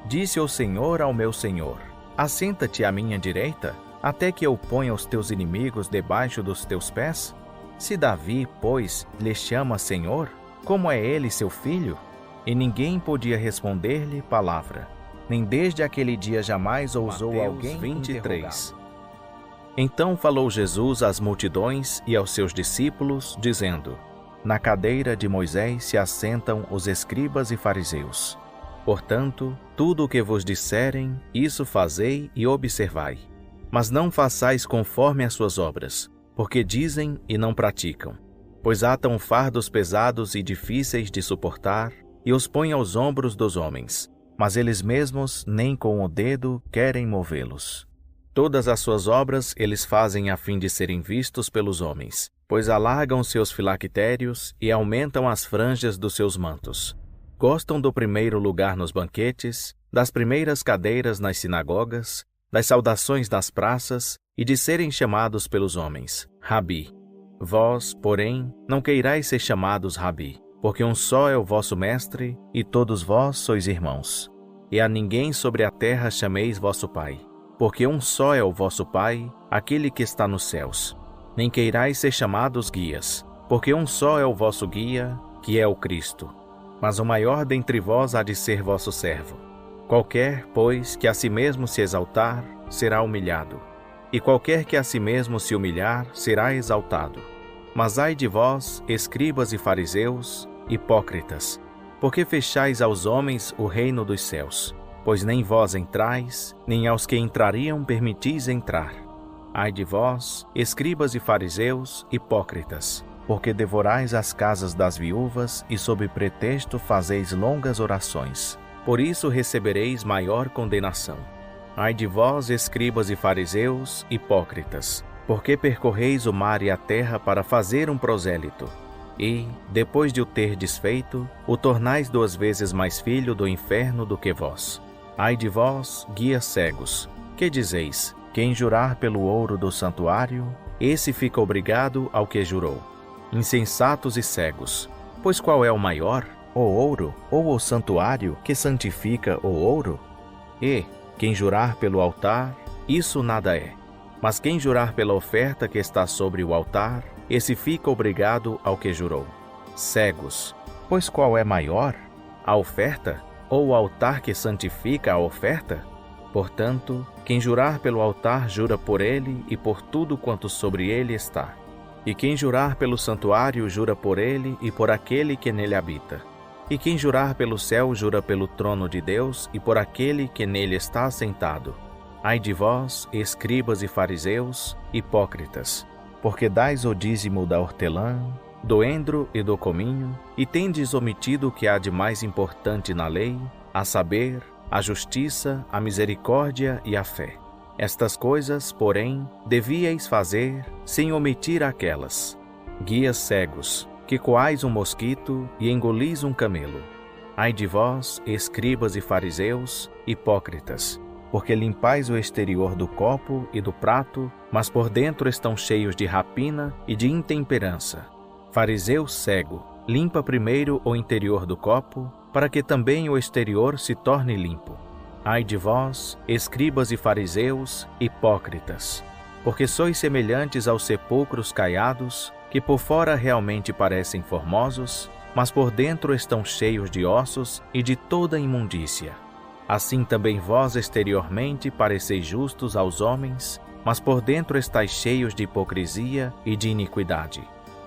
Disse o Senhor ao meu Senhor: Assenta-te à minha direita, até que eu ponha os teus inimigos debaixo dos teus pés? Se Davi, pois, lhe chama Senhor, como é ele seu filho? E ninguém podia responder-lhe palavra, nem desde aquele dia jamais ousou Mateus alguém 23. Então falou Jesus às multidões e aos seus discípulos, dizendo: Na cadeira de Moisés se assentam os escribas e fariseus. Portanto, tudo o que vos disserem, isso fazei e observai. Mas não façais conforme as suas obras, porque dizem e não praticam. Pois atam fardos pesados e difíceis de suportar, e os põem aos ombros dos homens, mas eles mesmos nem com o dedo querem movê-los. Todas as suas obras eles fazem a fim de serem vistos pelos homens, pois alargam seus filactérios e aumentam as franjas dos seus mantos. Gostam do primeiro lugar nos banquetes, das primeiras cadeiras nas sinagogas, das saudações nas praças e de serem chamados pelos homens, Rabi. Vós, porém, não queirais ser chamados Rabi, porque um só é o vosso mestre, e todos vós sois irmãos. E a ninguém sobre a terra chameis vosso Pai, porque um só é o vosso Pai, aquele que está nos céus. Nem queirais ser chamados guias, porque um só é o vosso guia, que é o Cristo. Mas o maior dentre vós há de ser vosso servo. Qualquer, pois, que a si mesmo se exaltar, será humilhado, e qualquer que a si mesmo se humilhar, será exaltado. Mas ai de vós, escribas e fariseus, hipócritas, porque fechais aos homens o reino dos céus, pois nem vós entrais, nem aos que entrariam permitis entrar. Ai de vós, escribas e fariseus, hipócritas, porque devorais as casas das viúvas e sob pretexto fazeis longas orações. Por isso recebereis maior condenação. Ai de vós, escribas e fariseus, hipócritas, porque percorreis o mar e a terra para fazer um prosélito, e, depois de o terdes feito, o tornais 2 vezes mais filho do inferno do que vós. Ai de vós, guias cegos, que dizeis: quem jurar pelo ouro do santuário, esse fica obrigado ao que jurou. Insensatos e cegos, pois qual é o maior, o ouro ou o santuário que santifica o ouro? E, quem jurar pelo altar, isso nada é. Mas quem jurar pela oferta que está sobre o altar, esse fica obrigado ao que jurou. Cegos, pois qual é maior, a oferta ou o altar que santifica a oferta? Portanto, quem jurar pelo altar jura por ele e por tudo quanto sobre ele está. E quem jurar pelo santuário jura por ele e por aquele que nele habita. E quem jurar pelo céu jura pelo trono de Deus e por aquele que nele está assentado. Ai de vós, escribas e fariseus, hipócritas, porque dais o dízimo da hortelã, do endro e do cominho, e tendes omitido o que há de mais importante na lei, a saber, a justiça, a misericórdia e a fé. Estas coisas, porém, devíeis fazer sem omitir aquelas. Guias cegos, que coais um mosquito e engolis um camelo. Ai de vós, escribas e fariseus, hipócritas, porque limpais o exterior do copo e do prato, mas por dentro estão cheios de rapina e de intemperança. Fariseu cego, limpa primeiro o interior do copo, para que também o exterior se torne limpo. Ai de vós, escribas e fariseus, hipócritas, porque sois semelhantes aos sepulcros caiados, que por fora realmente parecem formosos, mas por dentro estão cheios de ossos e de toda imundícia. Assim também vós exteriormente pareceis justos aos homens, mas por dentro estáis cheios de hipocrisia e de iniquidade.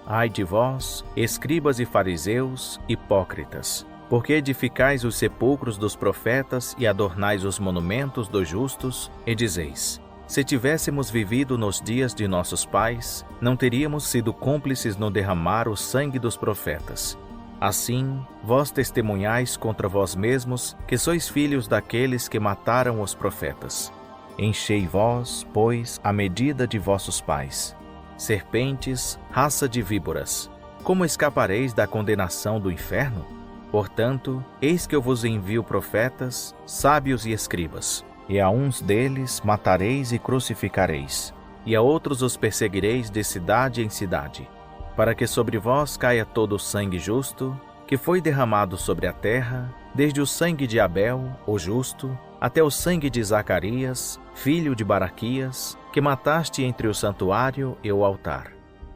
Ai de vós, escribas e fariseus, hipócritas, porque edificais os sepulcros dos profetas e adornais os monumentos dos justos, e dizeis: se tivéssemos vivido nos dias de nossos pais, não teríamos sido cúmplices no derramar o sangue dos profetas. Assim, vós testemunhais contra vós mesmos que sois filhos daqueles que mataram os profetas. Enchei vós, pois, a medida de vossos pais. Serpentes, raça de víboras, como escapareis da condenação do inferno? Portanto, eis que eu vos envio profetas, sábios e escribas, e a uns deles matareis e crucificareis, e a outros os perseguireis de cidade em cidade, para que sobre vós caia todo o sangue justo, que foi derramado sobre a terra, desde o sangue de Abel, o justo, até o sangue de Zacarias, filho de Baraquias, que mataste entre o santuário e o altar.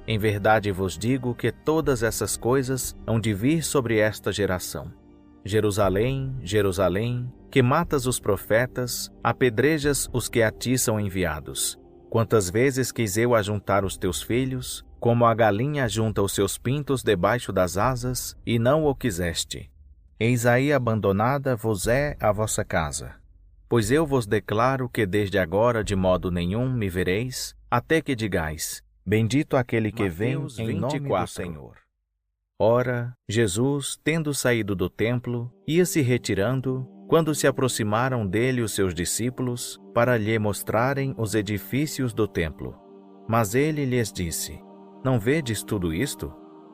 Em verdade vos digo que todas essas coisas hão de vir sobre esta geração. Jerusalém, Jerusalém, que matas os profetas, apedrejas os que a ti são enviados. Quantas vezes quis eu ajuntar os teus filhos, como a galinha ajunta os seus pintos debaixo das asas, e não o quiseste. Eis aí abandonada vos é a vossa casa. Pois eu vos declaro que desde agora de modo nenhum me vereis, até que digais: bendito aquele que vem em nome do Senhor. Ora, Jesus, tendo saído do templo, ia se retirando, quando se aproximaram dele os seus discípulos, para lhe mostrarem os edifícios do templo. Mas ele lhes disse: não vedes tudo isto?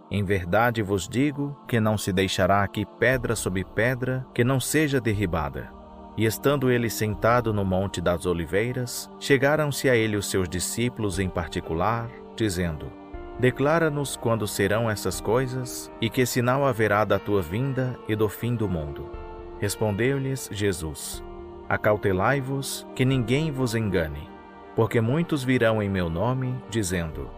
Em verdade vos digo que não se deixará aqui pedra sobre pedra que não seja derribada. E estando ele sentado no Monte das Oliveiras, chegaram-se a ele os seus discípulos em particular, dizendo: Declara-nos quando serão essas coisas, e que sinal haverá da tua vinda e do fim do mundo. Respondeu-lhes Jesus: Acautelai-vos, que ninguém vos engane, porque muitos virão em meu nome, dizendo: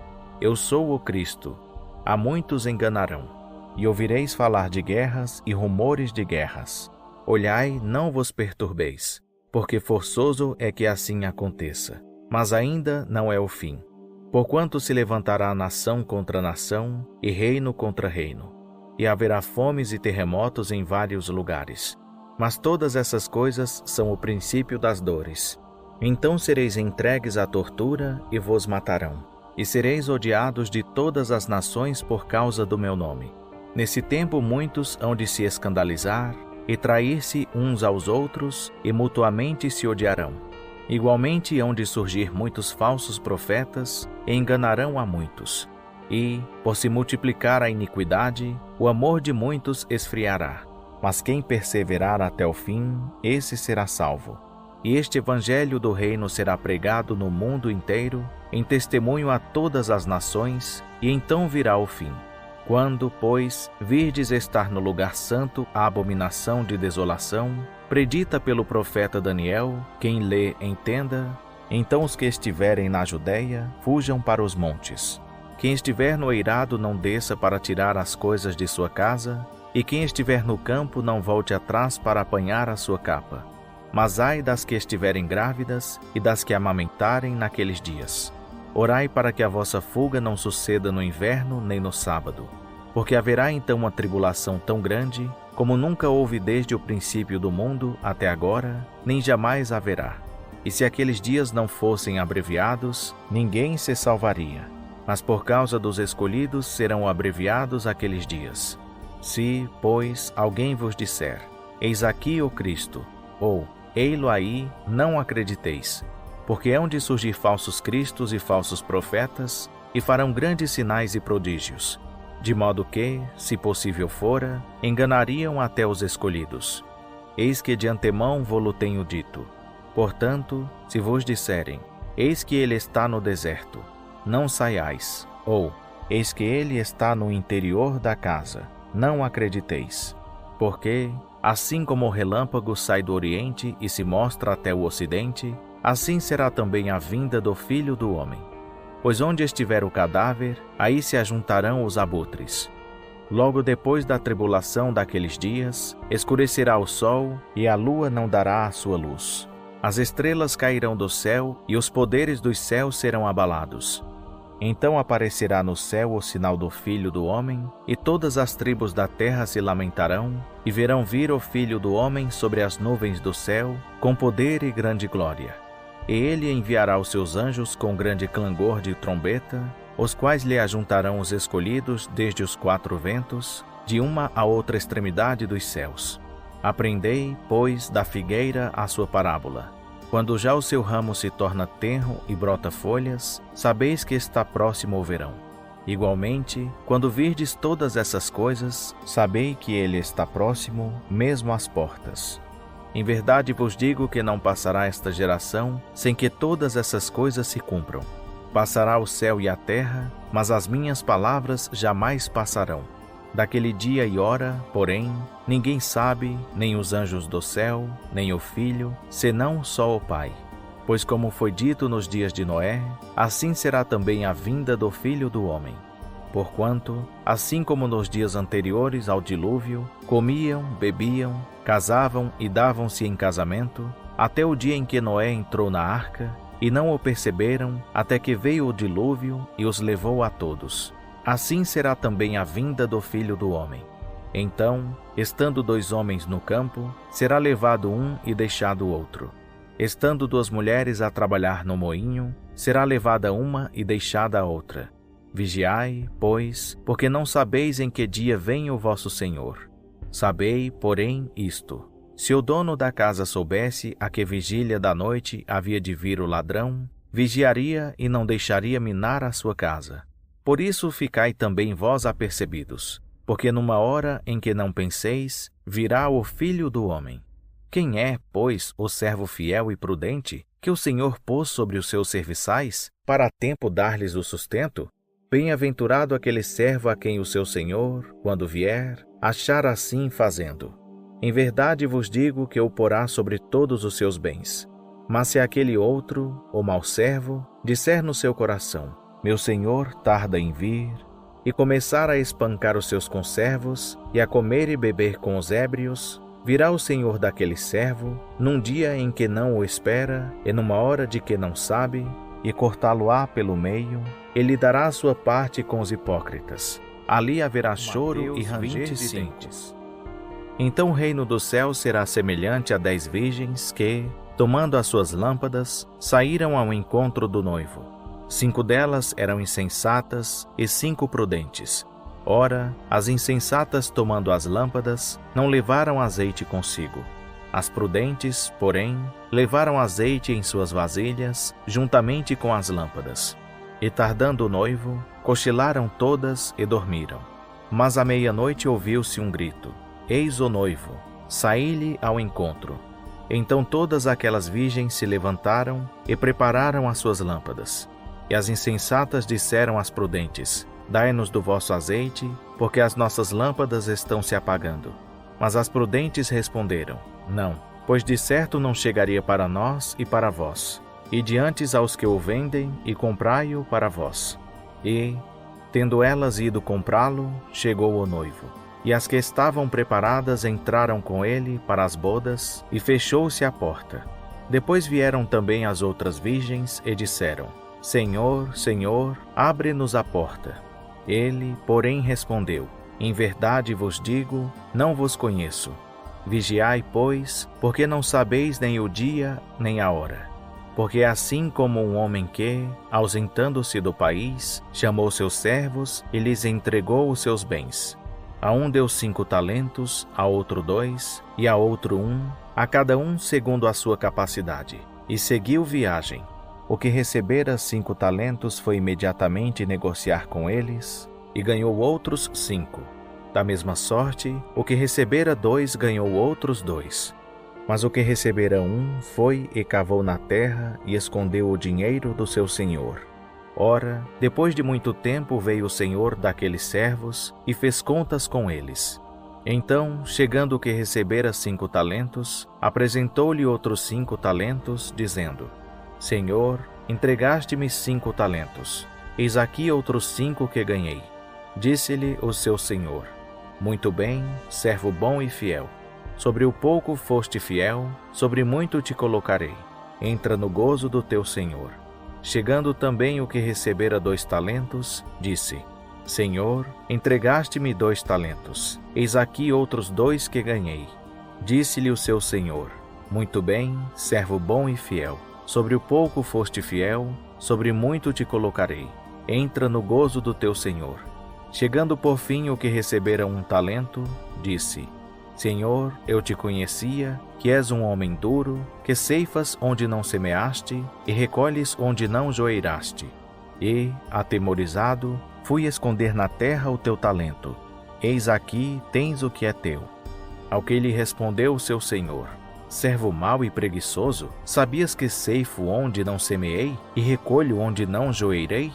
Eu sou o Cristo. A muitos enganarão. E ouvireis falar de guerras e rumores de guerras. Olhai, não vos perturbeis, porque forçoso é que assim aconteça. Mas ainda não é o fim. Porquanto se levantará nação contra nação, e reino contra reino. E haverá fomes e terremotos em vários lugares. Mas todas essas coisas são o princípio das dores. Então sereis entregues à tortura e vos matarão. E sereis odiados de todas as nações por causa do meu nome. Nesse tempo muitos hão de se escandalizar, e trair-se uns aos outros, e mutuamente se odiarão. Igualmente hão de surgir muitos falsos profetas, e enganarão a muitos. E, por se multiplicar a iniquidade, o amor de muitos esfriará. Mas quem perseverar até o fim, esse será salvo. E este evangelho do reino será pregado no mundo inteiro, em testemunho a todas as nações, e então virá o fim. Quando, pois, virdes estar no lugar santo a abominação de desolação, predita pelo profeta Daniel, quem lê entenda, então os que estiverem na Judéia fujam para os montes. Quem estiver no eirado não desça para tirar as coisas de sua casa, e quem estiver no campo não volte atrás para apanhar a sua capa. Mas ai das que estiverem grávidas e das que amamentarem naqueles dias. Orai para que a vossa fuga não suceda no inverno nem no sábado, porque haverá então uma tribulação tão grande, como nunca houve desde o princípio do mundo até agora, nem jamais haverá. E se aqueles dias não fossem abreviados, ninguém se salvaria. Mas por causa dos escolhidos serão abreviados aqueles dias. Se, pois, alguém vos disser: Eis aqui o Cristo, ou ei-lo aí, não acrediteis. Porque hão de surgir falsos cristos e falsos profetas, e farão grandes sinais e prodígios, de modo que, se possível fora, enganariam até os escolhidos. Eis que de antemão vo-lo tenho dito. Portanto, se vos disserem: Eis que ele está no deserto, não saiais, ou eis que ele está no interior da casa, não acrediteis. Porque, assim como o relâmpago sai do oriente e se mostra até o ocidente, assim será também a vinda do Filho do Homem. Pois onde estiver o cadáver, aí se ajuntarão os abutres. Logo depois da tribulação daqueles dias, escurecerá o sol, e a lua não dará a sua luz. As estrelas cairão do céu, e os poderes dos céus serão abalados. Então aparecerá no céu o sinal do Filho do Homem, e todas as tribos da terra se lamentarão, e verão vir o Filho do Homem sobre as nuvens do céu, com poder e grande glória. E ele enviará os seus anjos com grande clangor de trombeta, os quais lhe ajuntarão os escolhidos desde os quatro ventos, de uma a outra extremidade dos céus. Aprendei, pois, da figueira a sua parábola. Quando já o seu ramo se torna tenro e brota folhas, sabeis que está próximo o verão. Igualmente, quando virdes todas essas coisas, sabei que ele está próximo, mesmo às portas. Em verdade vos digo que não passará esta geração sem que todas essas coisas se cumpram. Passará o céu e a terra, mas as minhas palavras jamais passarão. Daquele dia e hora, porém, ninguém sabe, nem os anjos do céu, nem o Filho, senão só o Pai. Pois como foi dito nos dias de Noé, assim será também a vinda do Filho do Homem. Porquanto, assim como nos dias anteriores ao dilúvio, comiam, bebiam, casavam e davam-se em casamento, até o dia em que Noé entrou na arca, e não o perceberam, até que veio o dilúvio e os levou a todos. Assim será também a vinda do Filho do Homem. Então, estando dois homens no campo, será levado um e deixado o outro. Estando duas mulheres a trabalhar no moinho, será levada uma e deixada a outra. Vigiai, pois, porque não sabeis em que dia vem o vosso Senhor. Sabei, porém, isto: se o dono da casa soubesse a que vigília da noite havia de vir o ladrão, vigiaria e não deixaria minar a sua casa. Por isso ficai também vós apercebidos, porque numa hora em que não penseis, virá o Filho do Homem. Quem é, pois, o servo fiel e prudente, que o Senhor pôs sobre os seus serviçais, para a tempo dar-lhes o sustento? Bem-aventurado aquele servo a quem o seu senhor, quando vier, achar assim fazendo. Em verdade vos digo que o porá sobre todos os seus bens. Mas se aquele outro, o mau servo, disser no seu coração: meu senhor tarda em vir, e começar a espancar os seus conservos e a comer e beber com os ébrios, virá o senhor daquele servo, num dia em que não o espera e numa hora de que não sabe, e cortá-lo-á pelo meio, e lhe dará a sua parte com os hipócritas. Ali haverá choro e ranger de dentes. Então o reino dos céus será semelhante a 10 virgens que, tomando as suas lâmpadas, saíram ao encontro do noivo. 5 delas eram insensatas e 5 prudentes. Ora, as insensatas, tomando as lâmpadas, não levaram azeite consigo. As prudentes, porém, levaram azeite em suas vasilhas, juntamente com as lâmpadas. E tardando o noivo, cochilaram todas e dormiram. Mas à meia-noite ouviu-se um grito: eis o noivo, saí-lhe ao encontro. Então todas aquelas virgens se levantaram e prepararam as suas lâmpadas. E as insensatas disseram às prudentes: dai-nos do vosso azeite, porque as nossas lâmpadas estão se apagando. Mas as prudentes responderam: não, pois de certo não chegaria para nós e para vós. E diante aos que o vendem, e comprai-o para vós. E, tendo elas ido comprá-lo, chegou o noivo. E as que estavam preparadas entraram com ele para as bodas, e fechou-se a porta. Depois vieram também as outras virgens e disseram: Senhor, Senhor, abre-nos a porta. Ele, porém, respondeu: em verdade vos digo, não vos conheço. Vigiai, pois, porque não sabeis nem o dia, nem a hora. Porque assim como um homem que, ausentando-se do país, chamou seus servos e lhes entregou os seus bens. A um deu 5 talentos, a outro 2, e a outro 1, a cada um segundo a sua capacidade. E seguiu viagem. O que recebera 5 talentos foi imediatamente negociar com eles, e ganhou outros 5. Da mesma sorte, o que recebera 2 ganhou outros 2. Mas o que recebera 1 foi e cavou na terra e escondeu o dinheiro do seu senhor. Ora, depois de muito tempo veio o senhor daqueles servos e fez contas com eles. Então, chegando o que recebera 5 talentos, apresentou-lhe outros 5 talentos, dizendo: Senhor, entregaste-me 5 talentos. Eis aqui outros 5 que ganhei. Disse-lhe o seu senhor: muito bem, servo bom e fiel. Sobre o pouco foste fiel, sobre muito te colocarei. Entra no gozo do teu senhor. Chegando também o que recebera 2 talentos, disse: Senhor, entregaste-me 2 talentos. Eis aqui outros 2 que ganhei. Disse-lhe o seu senhor: muito bem, servo bom e fiel. Sobre o pouco foste fiel, sobre muito te colocarei. Entra no gozo do teu senhor. Chegando por fim o que recebera 1 talento, disse: Senhor, eu te conhecia, que és um homem duro, que ceifas onde não semeaste e recolhes onde não joeiraste. E, atemorizado, fui esconder na terra o teu talento. Eis aqui tens o que é teu. Ao que lhe respondeu o seu senhor: Servo mau e preguiçoso, sabias que ceifo onde não semeei e recolho onde não joeirei?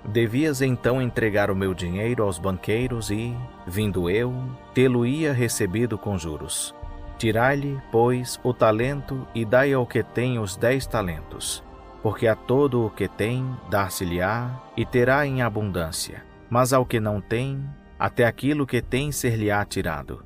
Devias então entregar o meu dinheiro aos banqueiros e, vindo eu, tê-lo-ia recebido com juros. Tirai-lhe, pois, o talento e dai ao que tem os 10 talentos. Porque a todo o que tem, dar-se-lhe-á e terá em abundância. Mas ao que não tem, até aquilo que tem ser-lhe-á tirado.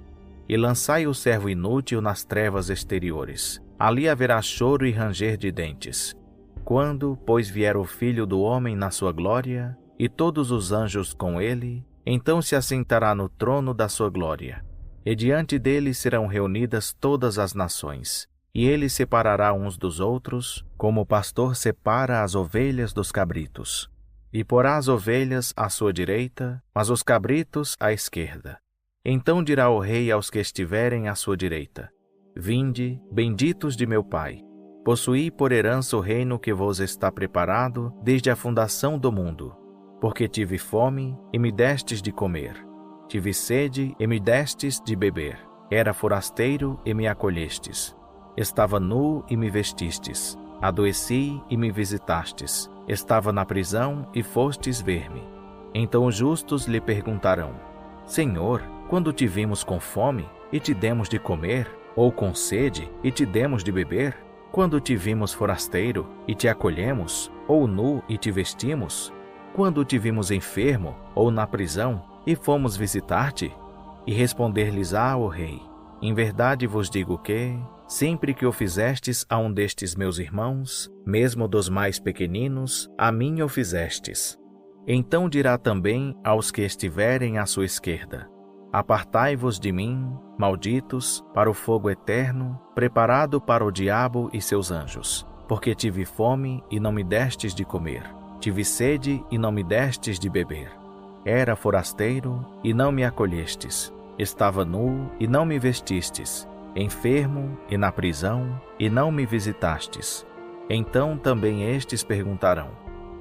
E lançai o servo inútil nas trevas exteriores. Ali haverá choro e ranger de dentes. Quando, pois, vier o Filho do Homem na sua glória, e todos os anjos com ele, então se assentará no trono da sua glória. E diante dele serão reunidas todas as nações, e ele separará uns dos outros, como o pastor separa as ovelhas dos cabritos. E porá as ovelhas à sua direita, mas os cabritos à esquerda. Então dirá o rei aos que estiverem à sua direita: Vinde, benditos de meu Pai. Possuí por herança o reino que vos está preparado desde a fundação do mundo. Porque tive fome, e me destes de comer. Tive sede, e me destes de beber. Era forasteiro, e me acolhestes. Estava nu, e me vestistes. Adoeci, e me visitastes. Estava na prisão, e fostes ver-me. Então os justos lhe perguntarão: Senhor, quando te vimos com fome e te demos de comer, ou com sede e te demos de beber? Quando te vimos forasteiro e te acolhemos, ou nu e te vestimos? Quando te vimos enfermo ou na prisão e fomos visitar-te? E responder-lhes-á o rei: Em verdade vos digo que, sempre que o fizestes a um destes meus irmãos, mesmo dos mais pequeninos, a mim o fizestes. Então dirá também aos que estiverem à sua esquerda: Apartai-vos de mim, malditos, para o fogo eterno, preparado para o diabo e seus anjos. Porque tive fome e não me destes de comer, tive sede e não me destes de beber. Era forasteiro e não me acolhestes, estava nu e não me vestistes, enfermo e na prisão e não me visitastes. Então também estes perguntarão: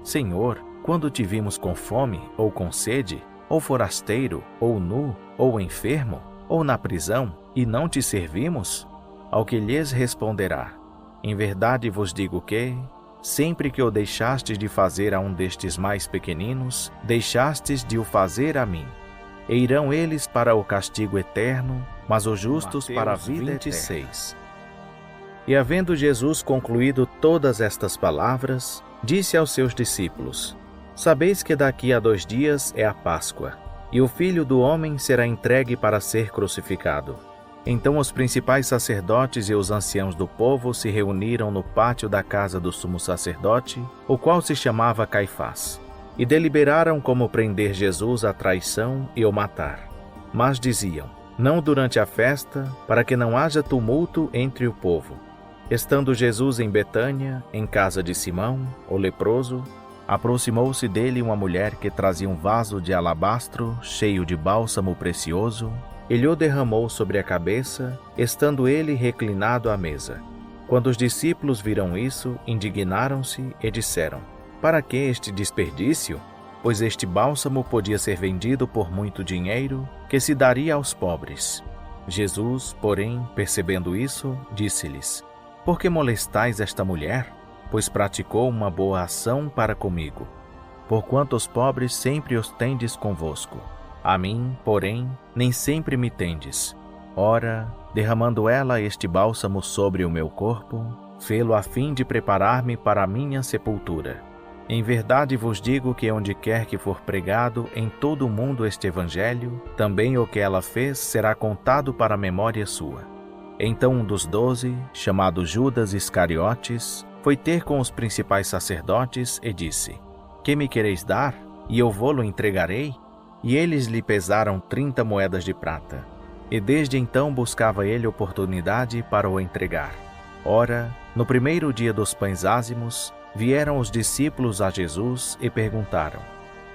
Senhor, quando te vimos com fome ou com sede, ou forasteiro, ou nu, ou enfermo, ou na prisão, e não te servimos? Ao que lhes responderá: Em verdade vos digo que, sempre que o deixastes de fazer a um destes mais pequeninos, deixastes de o fazer a mim. E irão eles para o castigo eterno, mas os justos para a vida 26. E havendo Jesus concluído todas estas palavras, disse aos seus discípulos: Sabeis que daqui a 2 dias é a Páscoa, e o Filho do Homem será entregue para ser crucificado. Então os principais sacerdotes e os anciãos do povo se reuniram no pátio da casa do sumo sacerdote, o qual se chamava Caifás, e deliberaram como prender Jesus à traição e o matar. Mas diziam: Não durante a festa, para que não haja tumulto entre o povo. Estando Jesus em Betânia, em casa de Simão, o leproso, aproximou-se dele uma mulher que trazia um vaso de alabastro cheio de bálsamo precioso, e lhe o derramou sobre a cabeça, estando ele reclinado à mesa. Quando os discípulos viram isso, indignaram-se e disseram: Para que este desperdício? Pois este bálsamo podia ser vendido por muito dinheiro, que se daria aos pobres. Jesus, porém, percebendo isso, disse-lhes: Por que molestais esta mulher? Pois praticou uma boa ação para comigo. Porquanto os pobres sempre os tendes convosco, a mim, porém, nem sempre me tendes. Ora, derramando ela este bálsamo sobre o meu corpo, fê-lo a fim de preparar-me para a minha sepultura. Em verdade vos digo que onde quer que for pregado em todo o mundo este evangelho, também o que ela fez será contado para a memória sua. Então um dos 12, chamado Judas Iscariotes, foi ter com os principais sacerdotes e disse: Que me quereis dar? E eu vô-lo entregarei? E eles lhe pesaram 30 moedas de prata. E desde então buscava ele oportunidade para o entregar. Ora, no primeiro dia dos pães ázimos, vieram os discípulos a Jesus e perguntaram: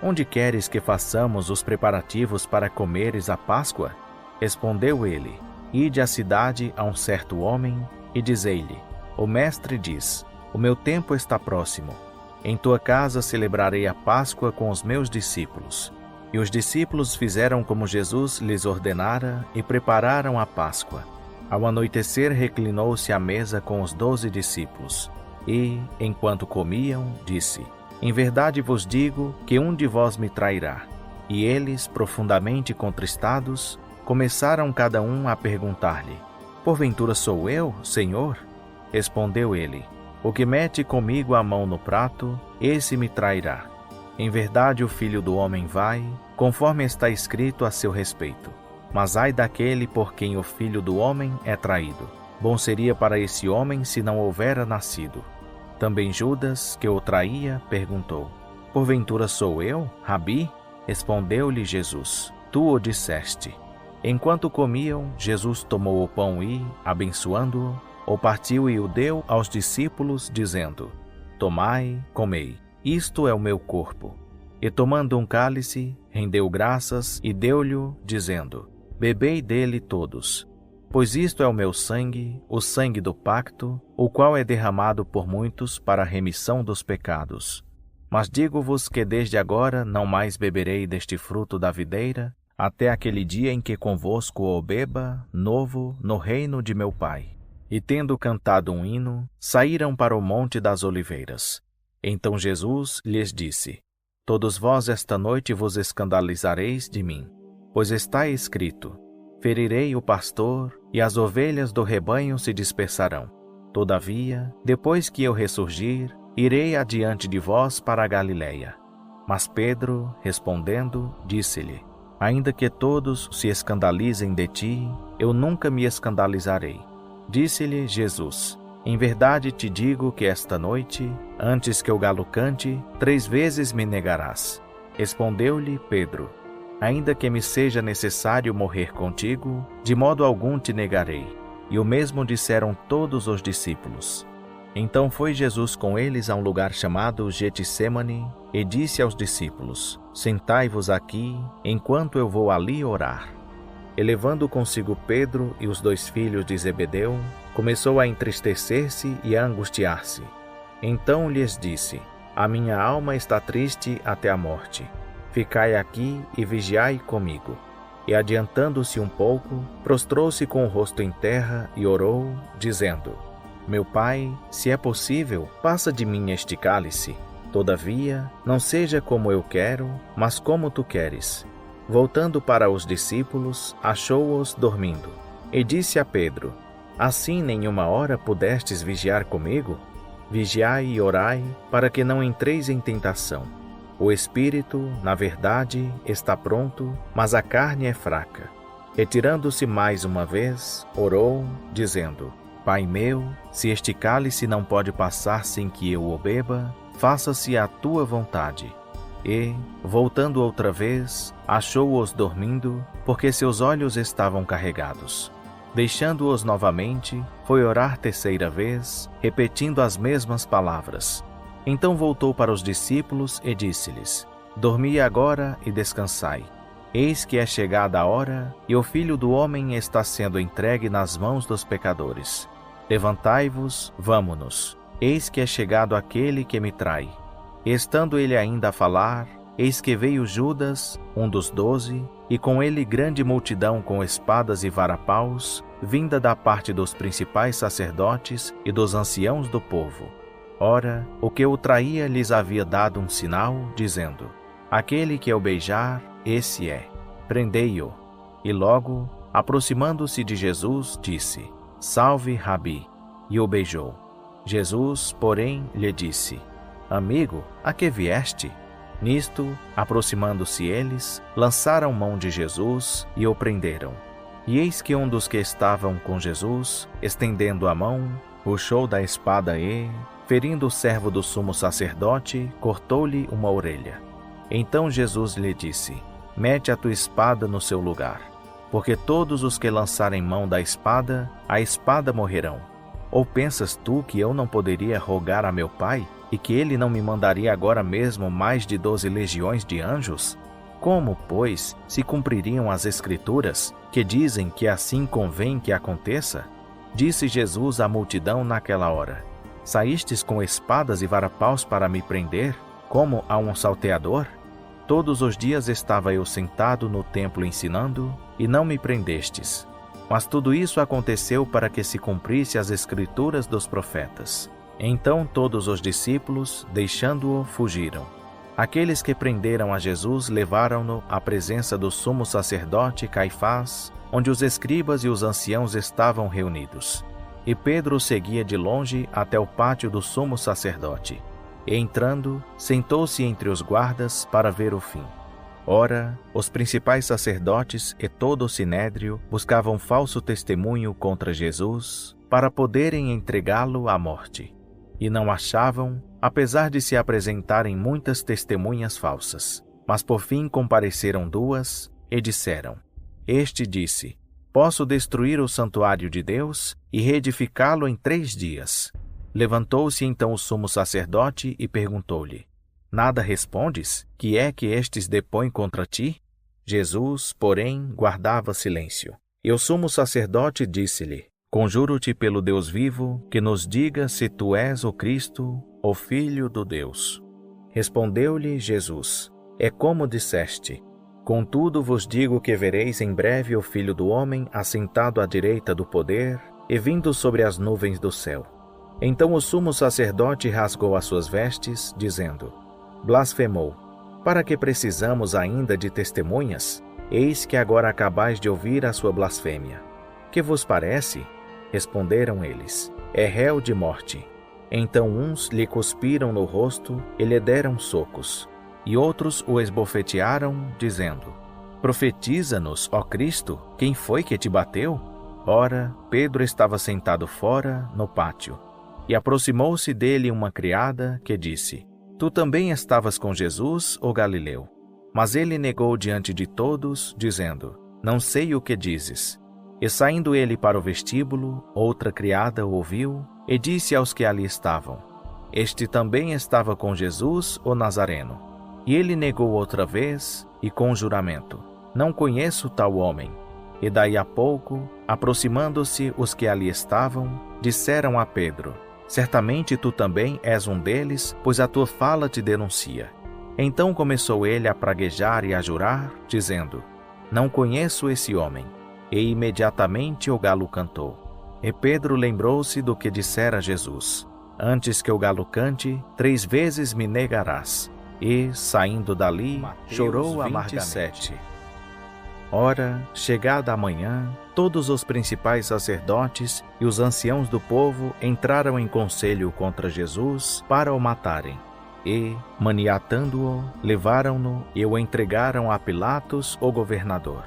Onde queres que façamos os preparativos para comeres a Páscoa? Respondeu ele: Ide à cidade a um certo homem e dizei-lhe: O mestre diz: O meu tempo está próximo. Em tua casa celebrarei a Páscoa com os meus discípulos. E os discípulos fizeram como Jesus lhes ordenara e prepararam a Páscoa. Ao anoitecer reclinou-se à mesa com os 12 discípulos. E, enquanto comiam, disse: Em verdade vos digo que um de vós me trairá. E eles, profundamente contristados, começaram cada um a perguntar-lhe: Porventura sou eu, Senhor? Respondeu ele: O que mete comigo a mão no prato, esse me trairá. Em verdade o Filho do Homem vai, conforme está escrito a seu respeito. Mas ai daquele por quem o Filho do Homem é traído. Bom seria para esse homem se não houvera nascido. Também Judas, que o traía, perguntou: Porventura sou eu, Rabi? Respondeu-lhe Jesus: Tu o disseste. Enquanto comiam, Jesus tomou o pão e, abençoando-o, o partiu e o deu aos discípulos, dizendo: Tomai, comei, isto é o meu corpo. E tomando um cálice, rendeu graças e deu-lhe, dizendo: Bebei dele todos, pois isto é o meu sangue, o sangue do pacto, o qual é derramado por muitos para a remissão dos pecados. Mas digo-vos que desde agora não mais beberei deste fruto da videira, até aquele dia em que convosco o beba, novo, no reino de meu Pai. E tendo cantado um hino, saíram para o Monte das Oliveiras. Então Jesus lhes disse: Todos vós esta noite vos escandalizareis de mim, pois está escrito: ferirei o pastor, e as ovelhas do rebanho se dispersarão. Todavia, depois que eu ressurgir, irei adiante de vós para a Galiléia. Mas Pedro, respondendo, disse-lhe: ainda que todos se escandalizem de ti, eu nunca me escandalizarei. Disse-lhe Jesus: em verdade te digo que esta noite, antes que o galo cante, 3 vezes me negarás. Respondeu-lhe Pedro: ainda que me seja necessário morrer contigo, de modo algum te negarei. E o mesmo disseram todos os discípulos. Então foi Jesus com eles a um lugar chamado Getsêmani, e disse aos discípulos: sentai-vos aqui, enquanto eu vou ali orar. E levando consigo Pedro e os 2 filhos de Zebedeu, começou a entristecer-se e a angustiar-se. Então lhes disse: a minha alma está triste até a morte. Ficai aqui e vigiai comigo. E adiantando-se um pouco, prostrou-se com o rosto em terra e orou, dizendo: meu Pai, se é possível, passa de mim este cálice. Todavia, não seja como eu quero, mas como tu queres. Voltando para os discípulos, achou-os dormindo. E disse a Pedro: assim nenhuma hora pudestes vigiar comigo? Vigiai e orai, para que não entreis em tentação. O espírito, na verdade, está pronto, mas a carne é fraca. Retirando-se mais uma vez, orou, dizendo: Pai meu, se este cálice não pode passar sem que eu o beba, faça-se a tua vontade. E, voltando outra vez, achou-os dormindo, porque seus olhos estavam carregados. Deixando-os novamente, foi orar 3ª vez, repetindo as mesmas palavras. Então voltou para os discípulos e disse-lhes: dormi agora e descansai. Eis que é chegada a hora, e o Filho do Homem está sendo entregue nas mãos dos pecadores. Levantai-vos, vamo-nos. Eis que é chegado aquele que me trai. E estando ele ainda a falar, eis que veio Judas, um dos 12, e com ele grande multidão com espadas e varapaus, vinda da parte dos principais sacerdotes e dos anciãos do povo. Ora, o que o traía lhes havia dado um sinal, dizendo: aquele que eu beijar, esse é. Prendei-o. E logo, aproximando-se de Jesus, disse: salve, Rabi, e o beijou. Jesus, porém, lhe disse: amigo, a que vieste? Nisto, aproximando-se eles, lançaram mão de Jesus e o prenderam. E eis que um dos que estavam com Jesus, estendendo a mão, puxou da espada e, ferindo o servo do sumo sacerdote, cortou-lhe uma orelha. Então Jesus lhe disse: mete a tua espada no seu lugar, porque todos os que lançarem mão da espada, a espada morrerão. Ou pensas tu que eu não poderia rogar a meu Pai, e que ele não me mandaria agora mesmo mais de 12 legiões de anjos? Como, pois, se cumpririam as Escrituras, que dizem que assim convém que aconteça? Disse Jesus à multidão naquela hora: saístes com espadas e varapaus para me prender, como a um salteador? Todos os dias estava eu sentado no templo ensinando, e não me prendestes. Mas tudo isso aconteceu para que se cumprisse as Escrituras dos profetas. Então todos os discípulos, deixando-o, fugiram. Aqueles que prenderam a Jesus levaram-no à presença do sumo sacerdote Caifás, onde os escribas e os anciãos estavam reunidos. E Pedro o seguia de longe até o pátio do sumo sacerdote. E entrando, sentou-se entre os guardas para ver o fim. Ora, os principais sacerdotes e todo o sinédrio buscavam falso testemunho contra Jesus, para poderem entregá-lo à morte. E não achavam, apesar de se apresentarem muitas testemunhas falsas. Mas por fim compareceram 2 e disseram: este disse: posso destruir o santuário de Deus e reedificá-lo em 3 dias. Levantou-se então o sumo sacerdote e perguntou-lhe: nada respondes? Que é que estes depõem contra ti? Jesus, porém, guardava silêncio. E o sumo sacerdote disse-lhe: conjuro-te pelo Deus vivo, que nos diga se tu és o Cristo, o Filho do Deus. Respondeu-lhe Jesus: é como disseste. Contudo vos digo que vereis em breve o Filho do Homem assentado à direita do poder e vindo sobre as nuvens do céu. Então o sumo sacerdote rasgou as suas vestes, dizendo: blasfemou. Para que precisamos ainda de testemunhas? Eis que agora acabais de ouvir a sua blasfêmia. Que vos parece? Responderam eles: é réu de morte. Então uns lhe cuspiram no rosto e lhe deram socos, e outros o esbofetearam, dizendo: profetiza-nos, ó Cristo, quem foi que te bateu? Ora, Pedro estava sentado fora, no pátio, e aproximou-se dele uma criada, que disse: tu também estavas com Jesus, o Galileu? Mas ele negou diante de todos, dizendo: não sei o que dizes. E saindo ele para o vestíbulo, outra criada o ouviu, e disse aos que ali estavam: este também estava com Jesus, o Nazareno. E ele negou outra vez, e com juramento: não conheço tal homem. E daí a pouco, aproximando-se os que ali estavam, disseram a Pedro: certamente tu também és um deles, pois a tua fala te denuncia. Então começou ele a praguejar e a jurar, dizendo: não conheço esse homem. E imediatamente o galo cantou. E Pedro lembrou-se do que dissera Jesus: antes que o galo cante, 3 vezes me negarás. E, saindo dali, Mateus chorou 27. amargamente. Ora, chegada a manhã, todos os principais sacerdotes e os anciãos do povo entraram em conselho contra Jesus para o matarem. E, maniatando-o, levaram-no e o entregaram a Pilatos, o governador.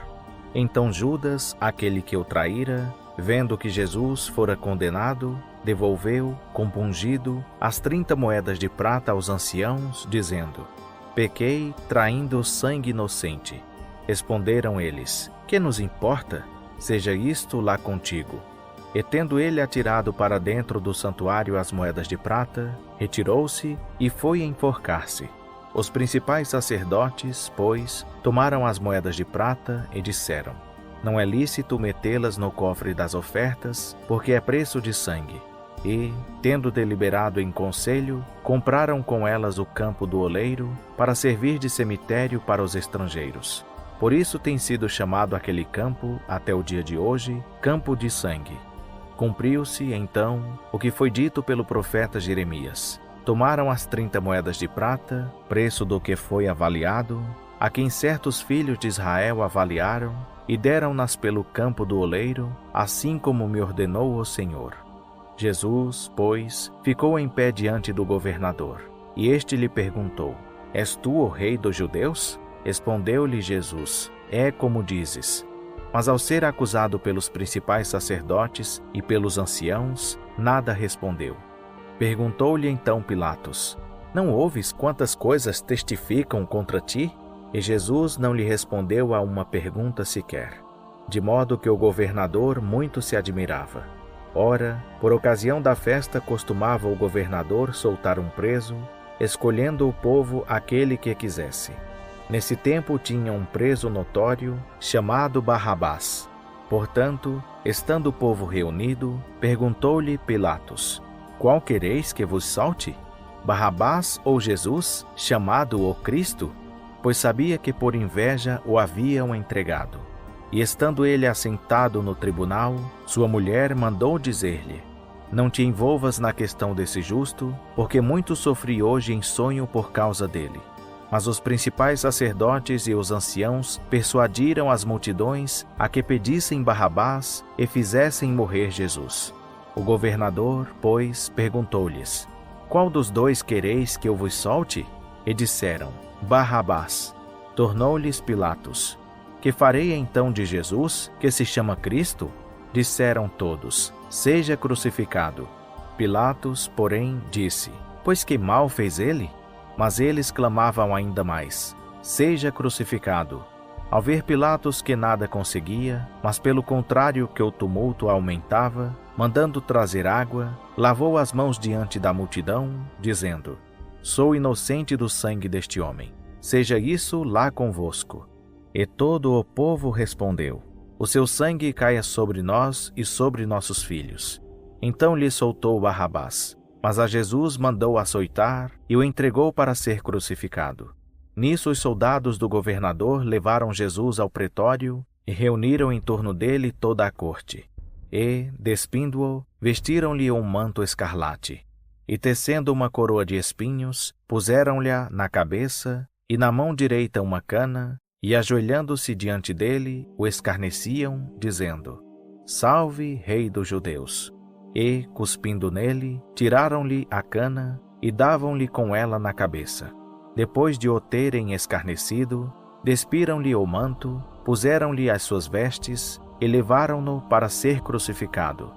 Então Judas, aquele que o traíra, vendo que Jesus fora condenado, devolveu, compungido, as 30 moedas de prata aos anciãos, dizendo: pequei, traindo sangue inocente. Responderam eles: que nos importa? Seja isto lá contigo. E tendo ele atirado para dentro do santuário as moedas de prata, retirou-se e foi enforcar-se. Os principais sacerdotes, pois, tomaram as moedas de prata e disseram: não é lícito metê-las no cofre das ofertas, porque é preço de sangue. E, tendo deliberado em conselho, compraram com elas o campo do oleiro, para servir de cemitério para os estrangeiros. Por isso tem sido chamado aquele campo, até o dia de hoje, Campo de Sangue. Cumpriu-se, então, o que foi dito pelo profeta Jeremias. Tomaram as 30 moedas de prata, preço do que foi avaliado, a quem certos filhos de Israel avaliaram, e deram-nas pelo campo do oleiro, assim como me ordenou o Senhor. Jesus, pois, ficou em pé diante do governador, e este lhe perguntou: és tu o rei dos judeus? Respondeu-lhe Jesus: é como dizes. Mas ao ser acusado pelos principais sacerdotes e pelos anciãos, nada respondeu. Perguntou-lhe então Pilatos: não ouves quantas coisas testificam contra ti? E Jesus não lhe respondeu a uma pergunta sequer, de modo que o governador muito se admirava. Ora, por ocasião da festa costumava o governador soltar um preso, escolhendo o povo aquele que quisesse. Nesse tempo tinha um preso notório, chamado Barrabás. Portanto, estando o povo reunido, perguntou-lhe Pilatos: qual quereis que vos solte? Barrabás ou Jesus, chamado o Cristo? Pois sabia que por inveja o haviam entregado. E estando ele assentado no tribunal, sua mulher mandou dizer-lhe: não te envolvas na questão desse justo, porque muito sofri hoje em sonho por causa dele. Mas os principais sacerdotes e os anciãos persuadiram as multidões a que pedissem Barrabás e fizessem morrer Jesus. O governador, pois, perguntou-lhes: qual dos dois quereis que eu vos solte? E disseram: Barrabás. Tornou-lhes Pilatos: que farei então de Jesus, que se chama Cristo? Disseram todos: seja crucificado. Pilatos, porém, disse: pois que mal fez ele? Mas eles clamavam ainda mais: seja crucificado. Ao ver Pilatos que nada conseguia, mas pelo contrário que o tumulto aumentava, mandando trazer água, lavou as mãos diante da multidão, dizendo: sou inocente do sangue deste homem. Seja isso lá convosco. E todo o povo respondeu: o seu sangue caia sobre nós e sobre nossos filhos. Então lhe soltou Barrabás. Mas a Jesus mandou açoitar e o entregou para ser crucificado. Nisso os soldados do governador levaram Jesus ao pretório e reuniram em torno dele toda a corte. E, despindo-o, vestiram-lhe um manto escarlate. E tecendo uma coroa de espinhos, puseram-lhe na cabeça e na mão direita uma cana, e ajoelhando-se diante dele, o escarneciam, dizendo: Salve, Rei dos Judeus! E, cuspindo nele, tiraram-lhe a cana e davam-lhe com ela na cabeça. Depois de o terem escarnecido, despiram-lhe o manto, puseram-lhe as suas vestes e levaram-no para ser crucificado.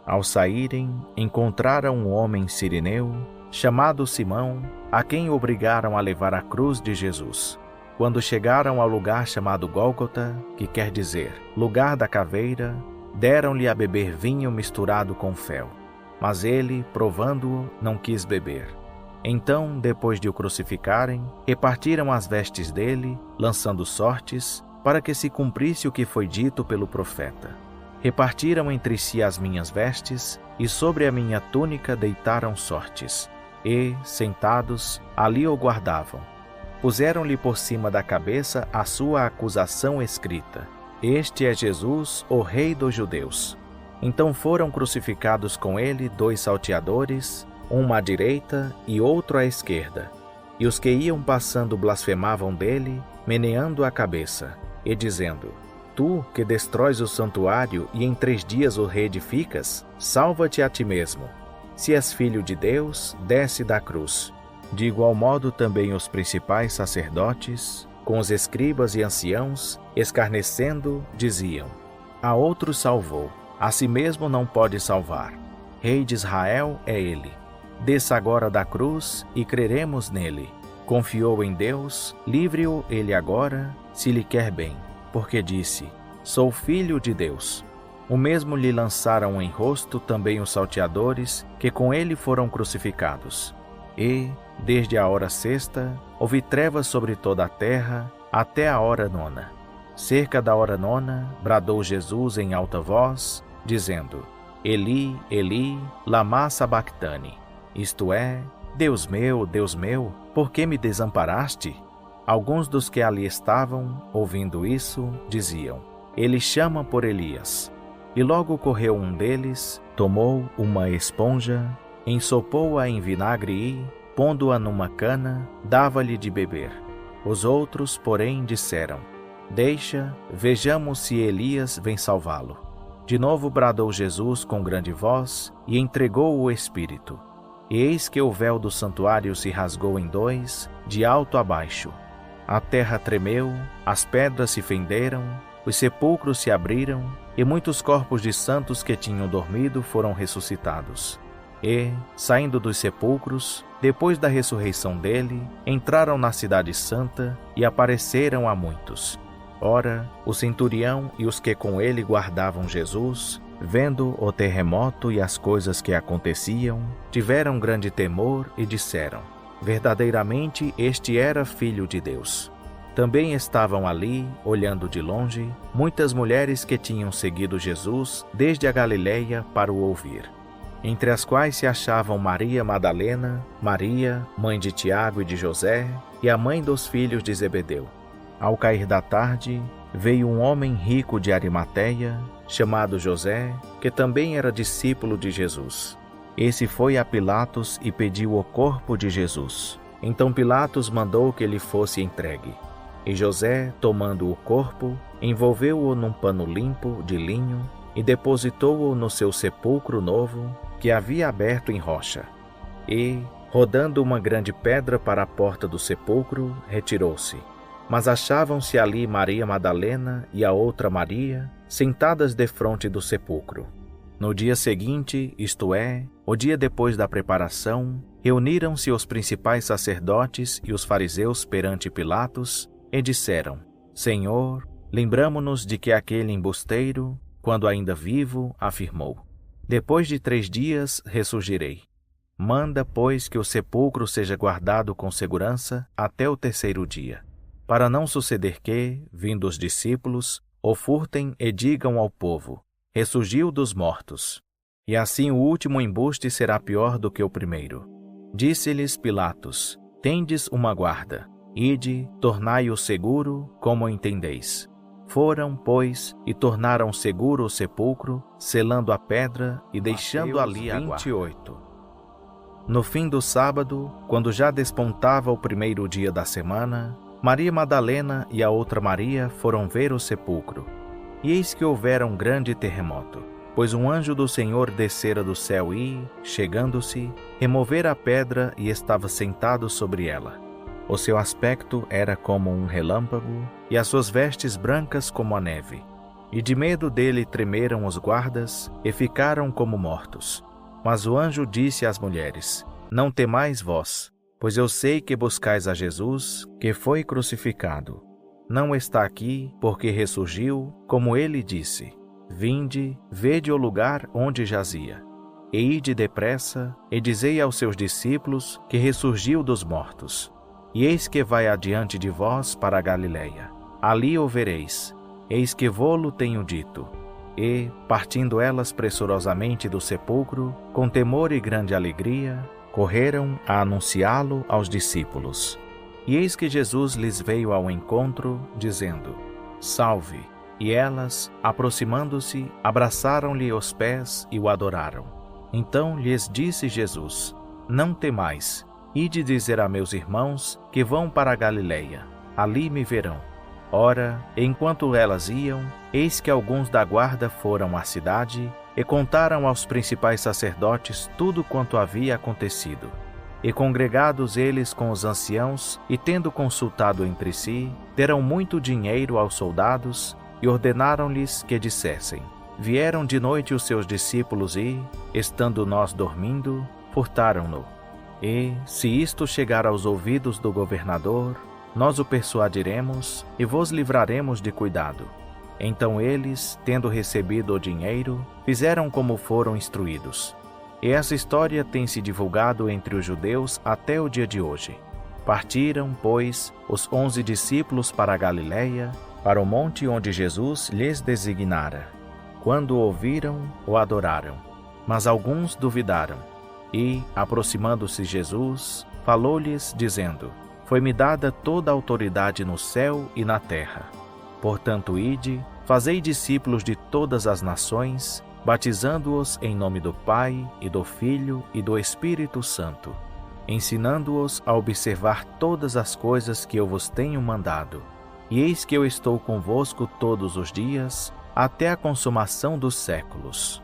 Ao saírem, encontraram um homem cireneu, chamado Simão, a quem obrigaram a levar a cruz de Jesus. Quando chegaram ao lugar chamado Gólgota, que quer dizer lugar da caveira, deram-lhe a beber vinho misturado com fel. Mas ele, provando-o, não quis beber. Então, depois de o crucificarem, repartiram as vestes dele, lançando sortes, para que se cumprisse o que foi dito pelo profeta. Repartiram entre si as minhas vestes, e sobre a minha túnica deitaram sortes. E, sentados, ali o guardavam. Puseram-lhe por cima da cabeça a sua acusação escrita: Este é Jesus, o Rei dos Judeus. Então foram crucificados com ele 2 salteadores, um à direita e outro à esquerda. E os que iam passando blasfemavam dele, meneando a cabeça, e dizendo: Tu, que destróis o santuário e em 3 dias o reedificas, salva-te a ti mesmo. Se és filho de Deus, desce da cruz. De igual modo também os principais sacerdotes, com os escribas e anciãos, escarnecendo, diziam: A outro salvou, a si mesmo não pode salvar. Rei de Israel é ele. Desça agora da cruz e creremos nele. Confiou em Deus, livre-o ele agora, se lhe quer bem, porque disse: Sou filho de Deus. O mesmo lhe lançaram em rosto também os salteadores, que com ele foram crucificados. E, desde a hora 6ª, houve trevas sobre toda a terra, até a hora 9ª. Cerca da hora 9ª, bradou Jesus em alta voz, dizendo: Eli, Eli, lama sabactani. Isto é: Deus meu, por que me desamparaste? Alguns dos que ali estavam, ouvindo isso, diziam: Ele chama por Elias. E logo correu um deles, tomou uma esponja, ensopou-a em vinagre e, pondo-a numa cana, dava-lhe de beber. Os outros, porém, disseram: Deixa, vejamos se Elias vem salvá-lo. De novo bradou Jesus com grande voz e entregou o Espírito. E eis que o véu do santuário se rasgou em 2, de alto a baixo. A terra tremeu, as pedras se fenderam, os sepulcros se abriram, e muitos corpos de santos que tinham dormido foram ressuscitados. E, saindo dos sepulcros, depois da ressurreição dele, entraram na cidade santa e apareceram a muitos. Ora, o centurião e os que com ele guardavam Jesus, vendo o terremoto e as coisas que aconteciam, tiveram grande temor e disseram: Verdadeiramente este era Filho de Deus. Também estavam ali, olhando de longe, muitas mulheres que tinham seguido Jesus desde a Galileia para o ouvir, entre as quais se achavam Maria Madalena, Maria, mãe de Tiago e de José, e a mãe dos filhos de Zebedeu. Ao cair da tarde, veio um homem rico de Arimateia, chamado José, que também era discípulo de Jesus. Esse foi a Pilatos e pediu o corpo de Jesus. Então Pilatos mandou que ele fosse entregue. E José, tomando o corpo, envolveu-o num pano limpo de linho e depositou-o no seu sepulcro novo, que havia aberto em rocha. E, rodando uma grande pedra para a porta do sepulcro, retirou-se. Mas achavam-se ali Maria Madalena e a outra Maria, sentadas defronte do sepulcro. No dia seguinte, isto é, o dia depois da preparação, reuniram-se os principais sacerdotes e os fariseus perante Pilatos e disseram: Senhor, lembramo-nos de que aquele embusteiro, quando ainda vivo, afirmou: Depois de 3 dias ressurgirei. Manda, pois, que o sepulcro seja guardado com segurança até o 3º dia, para não suceder que, vindo os discípulos, o furtem e digam ao povo: Ressurgiu dos mortos. E assim o último embuste será pior do que o primeiro. Disse-lhes Pilatos: Tendes uma guarda. Ide, tornai-o seguro, como entendeis. Foram, pois, e tornaram seguro o sepulcro, selando a pedra e deixando ali a guarda. No fim do sábado, quando já despontava o primeiro dia da semana, Maria Madalena e a outra Maria foram ver o sepulcro. E eis que houvera um grande terremoto, pois um anjo do Senhor descera do céu e, chegando-se, removera a pedra e estava sentado sobre ela. O seu aspecto era como um relâmpago, e as suas vestes brancas como a neve. E de medo dele tremeram os guardas, e ficaram como mortos. Mas o anjo disse às mulheres: Não temais vós, pois eu sei que buscais a Jesus, que foi crucificado. Não está aqui, porque ressurgiu, como ele disse. Vinde, vede o lugar onde jazia. E ide depressa, e dizei aos seus discípulos que ressurgiu dos mortos. E eis que vai adiante de vós para a Galileia. Ali o vereis. Eis que vô-lo tenho dito. E, partindo elas pressurosamente do sepulcro, com temor e grande alegria, correram a anunciá-lo aos discípulos. E eis que Jesus lhes veio ao encontro, dizendo: Salve! E elas, aproximando-se, abraçaram-lhe os pés e o adoraram. Então lhes disse Jesus: Não temais. Ide dizer a meus irmãos que vão para a Galileia. Ali me verão. Ora, enquanto elas iam, eis que alguns da guarda foram à cidade e contaram aos principais sacerdotes tudo quanto havia acontecido. E congregados eles com os anciãos, e tendo consultado entre si, deram muito dinheiro aos soldados, e ordenaram-lhes que dissessem: Vieram de noite os seus discípulos e, estando nós dormindo, furtaram-no. E, se isto chegar aos ouvidos do governador, nós o persuadiremos e vos livraremos de cuidado. Então eles, tendo recebido o dinheiro, fizeram como foram instruídos. E essa história tem se divulgado entre os judeus até o dia de hoje. Partiram, pois, os 11 discípulos para a Galileia, para o monte onde Jesus lhes designara. Quando o ouviram, o adoraram. Mas alguns duvidaram. E, aproximando-se Jesus, falou-lhes, dizendo: Foi-me dada toda a autoridade no céu e na terra. Portanto, ide, fazei discípulos de todas as nações, batizando-os em nome do Pai, e do Filho, e do Espírito Santo, ensinando-os a observar todas as coisas que eu vos tenho mandado. E eis que eu estou convosco todos os dias, até a consumação dos séculos.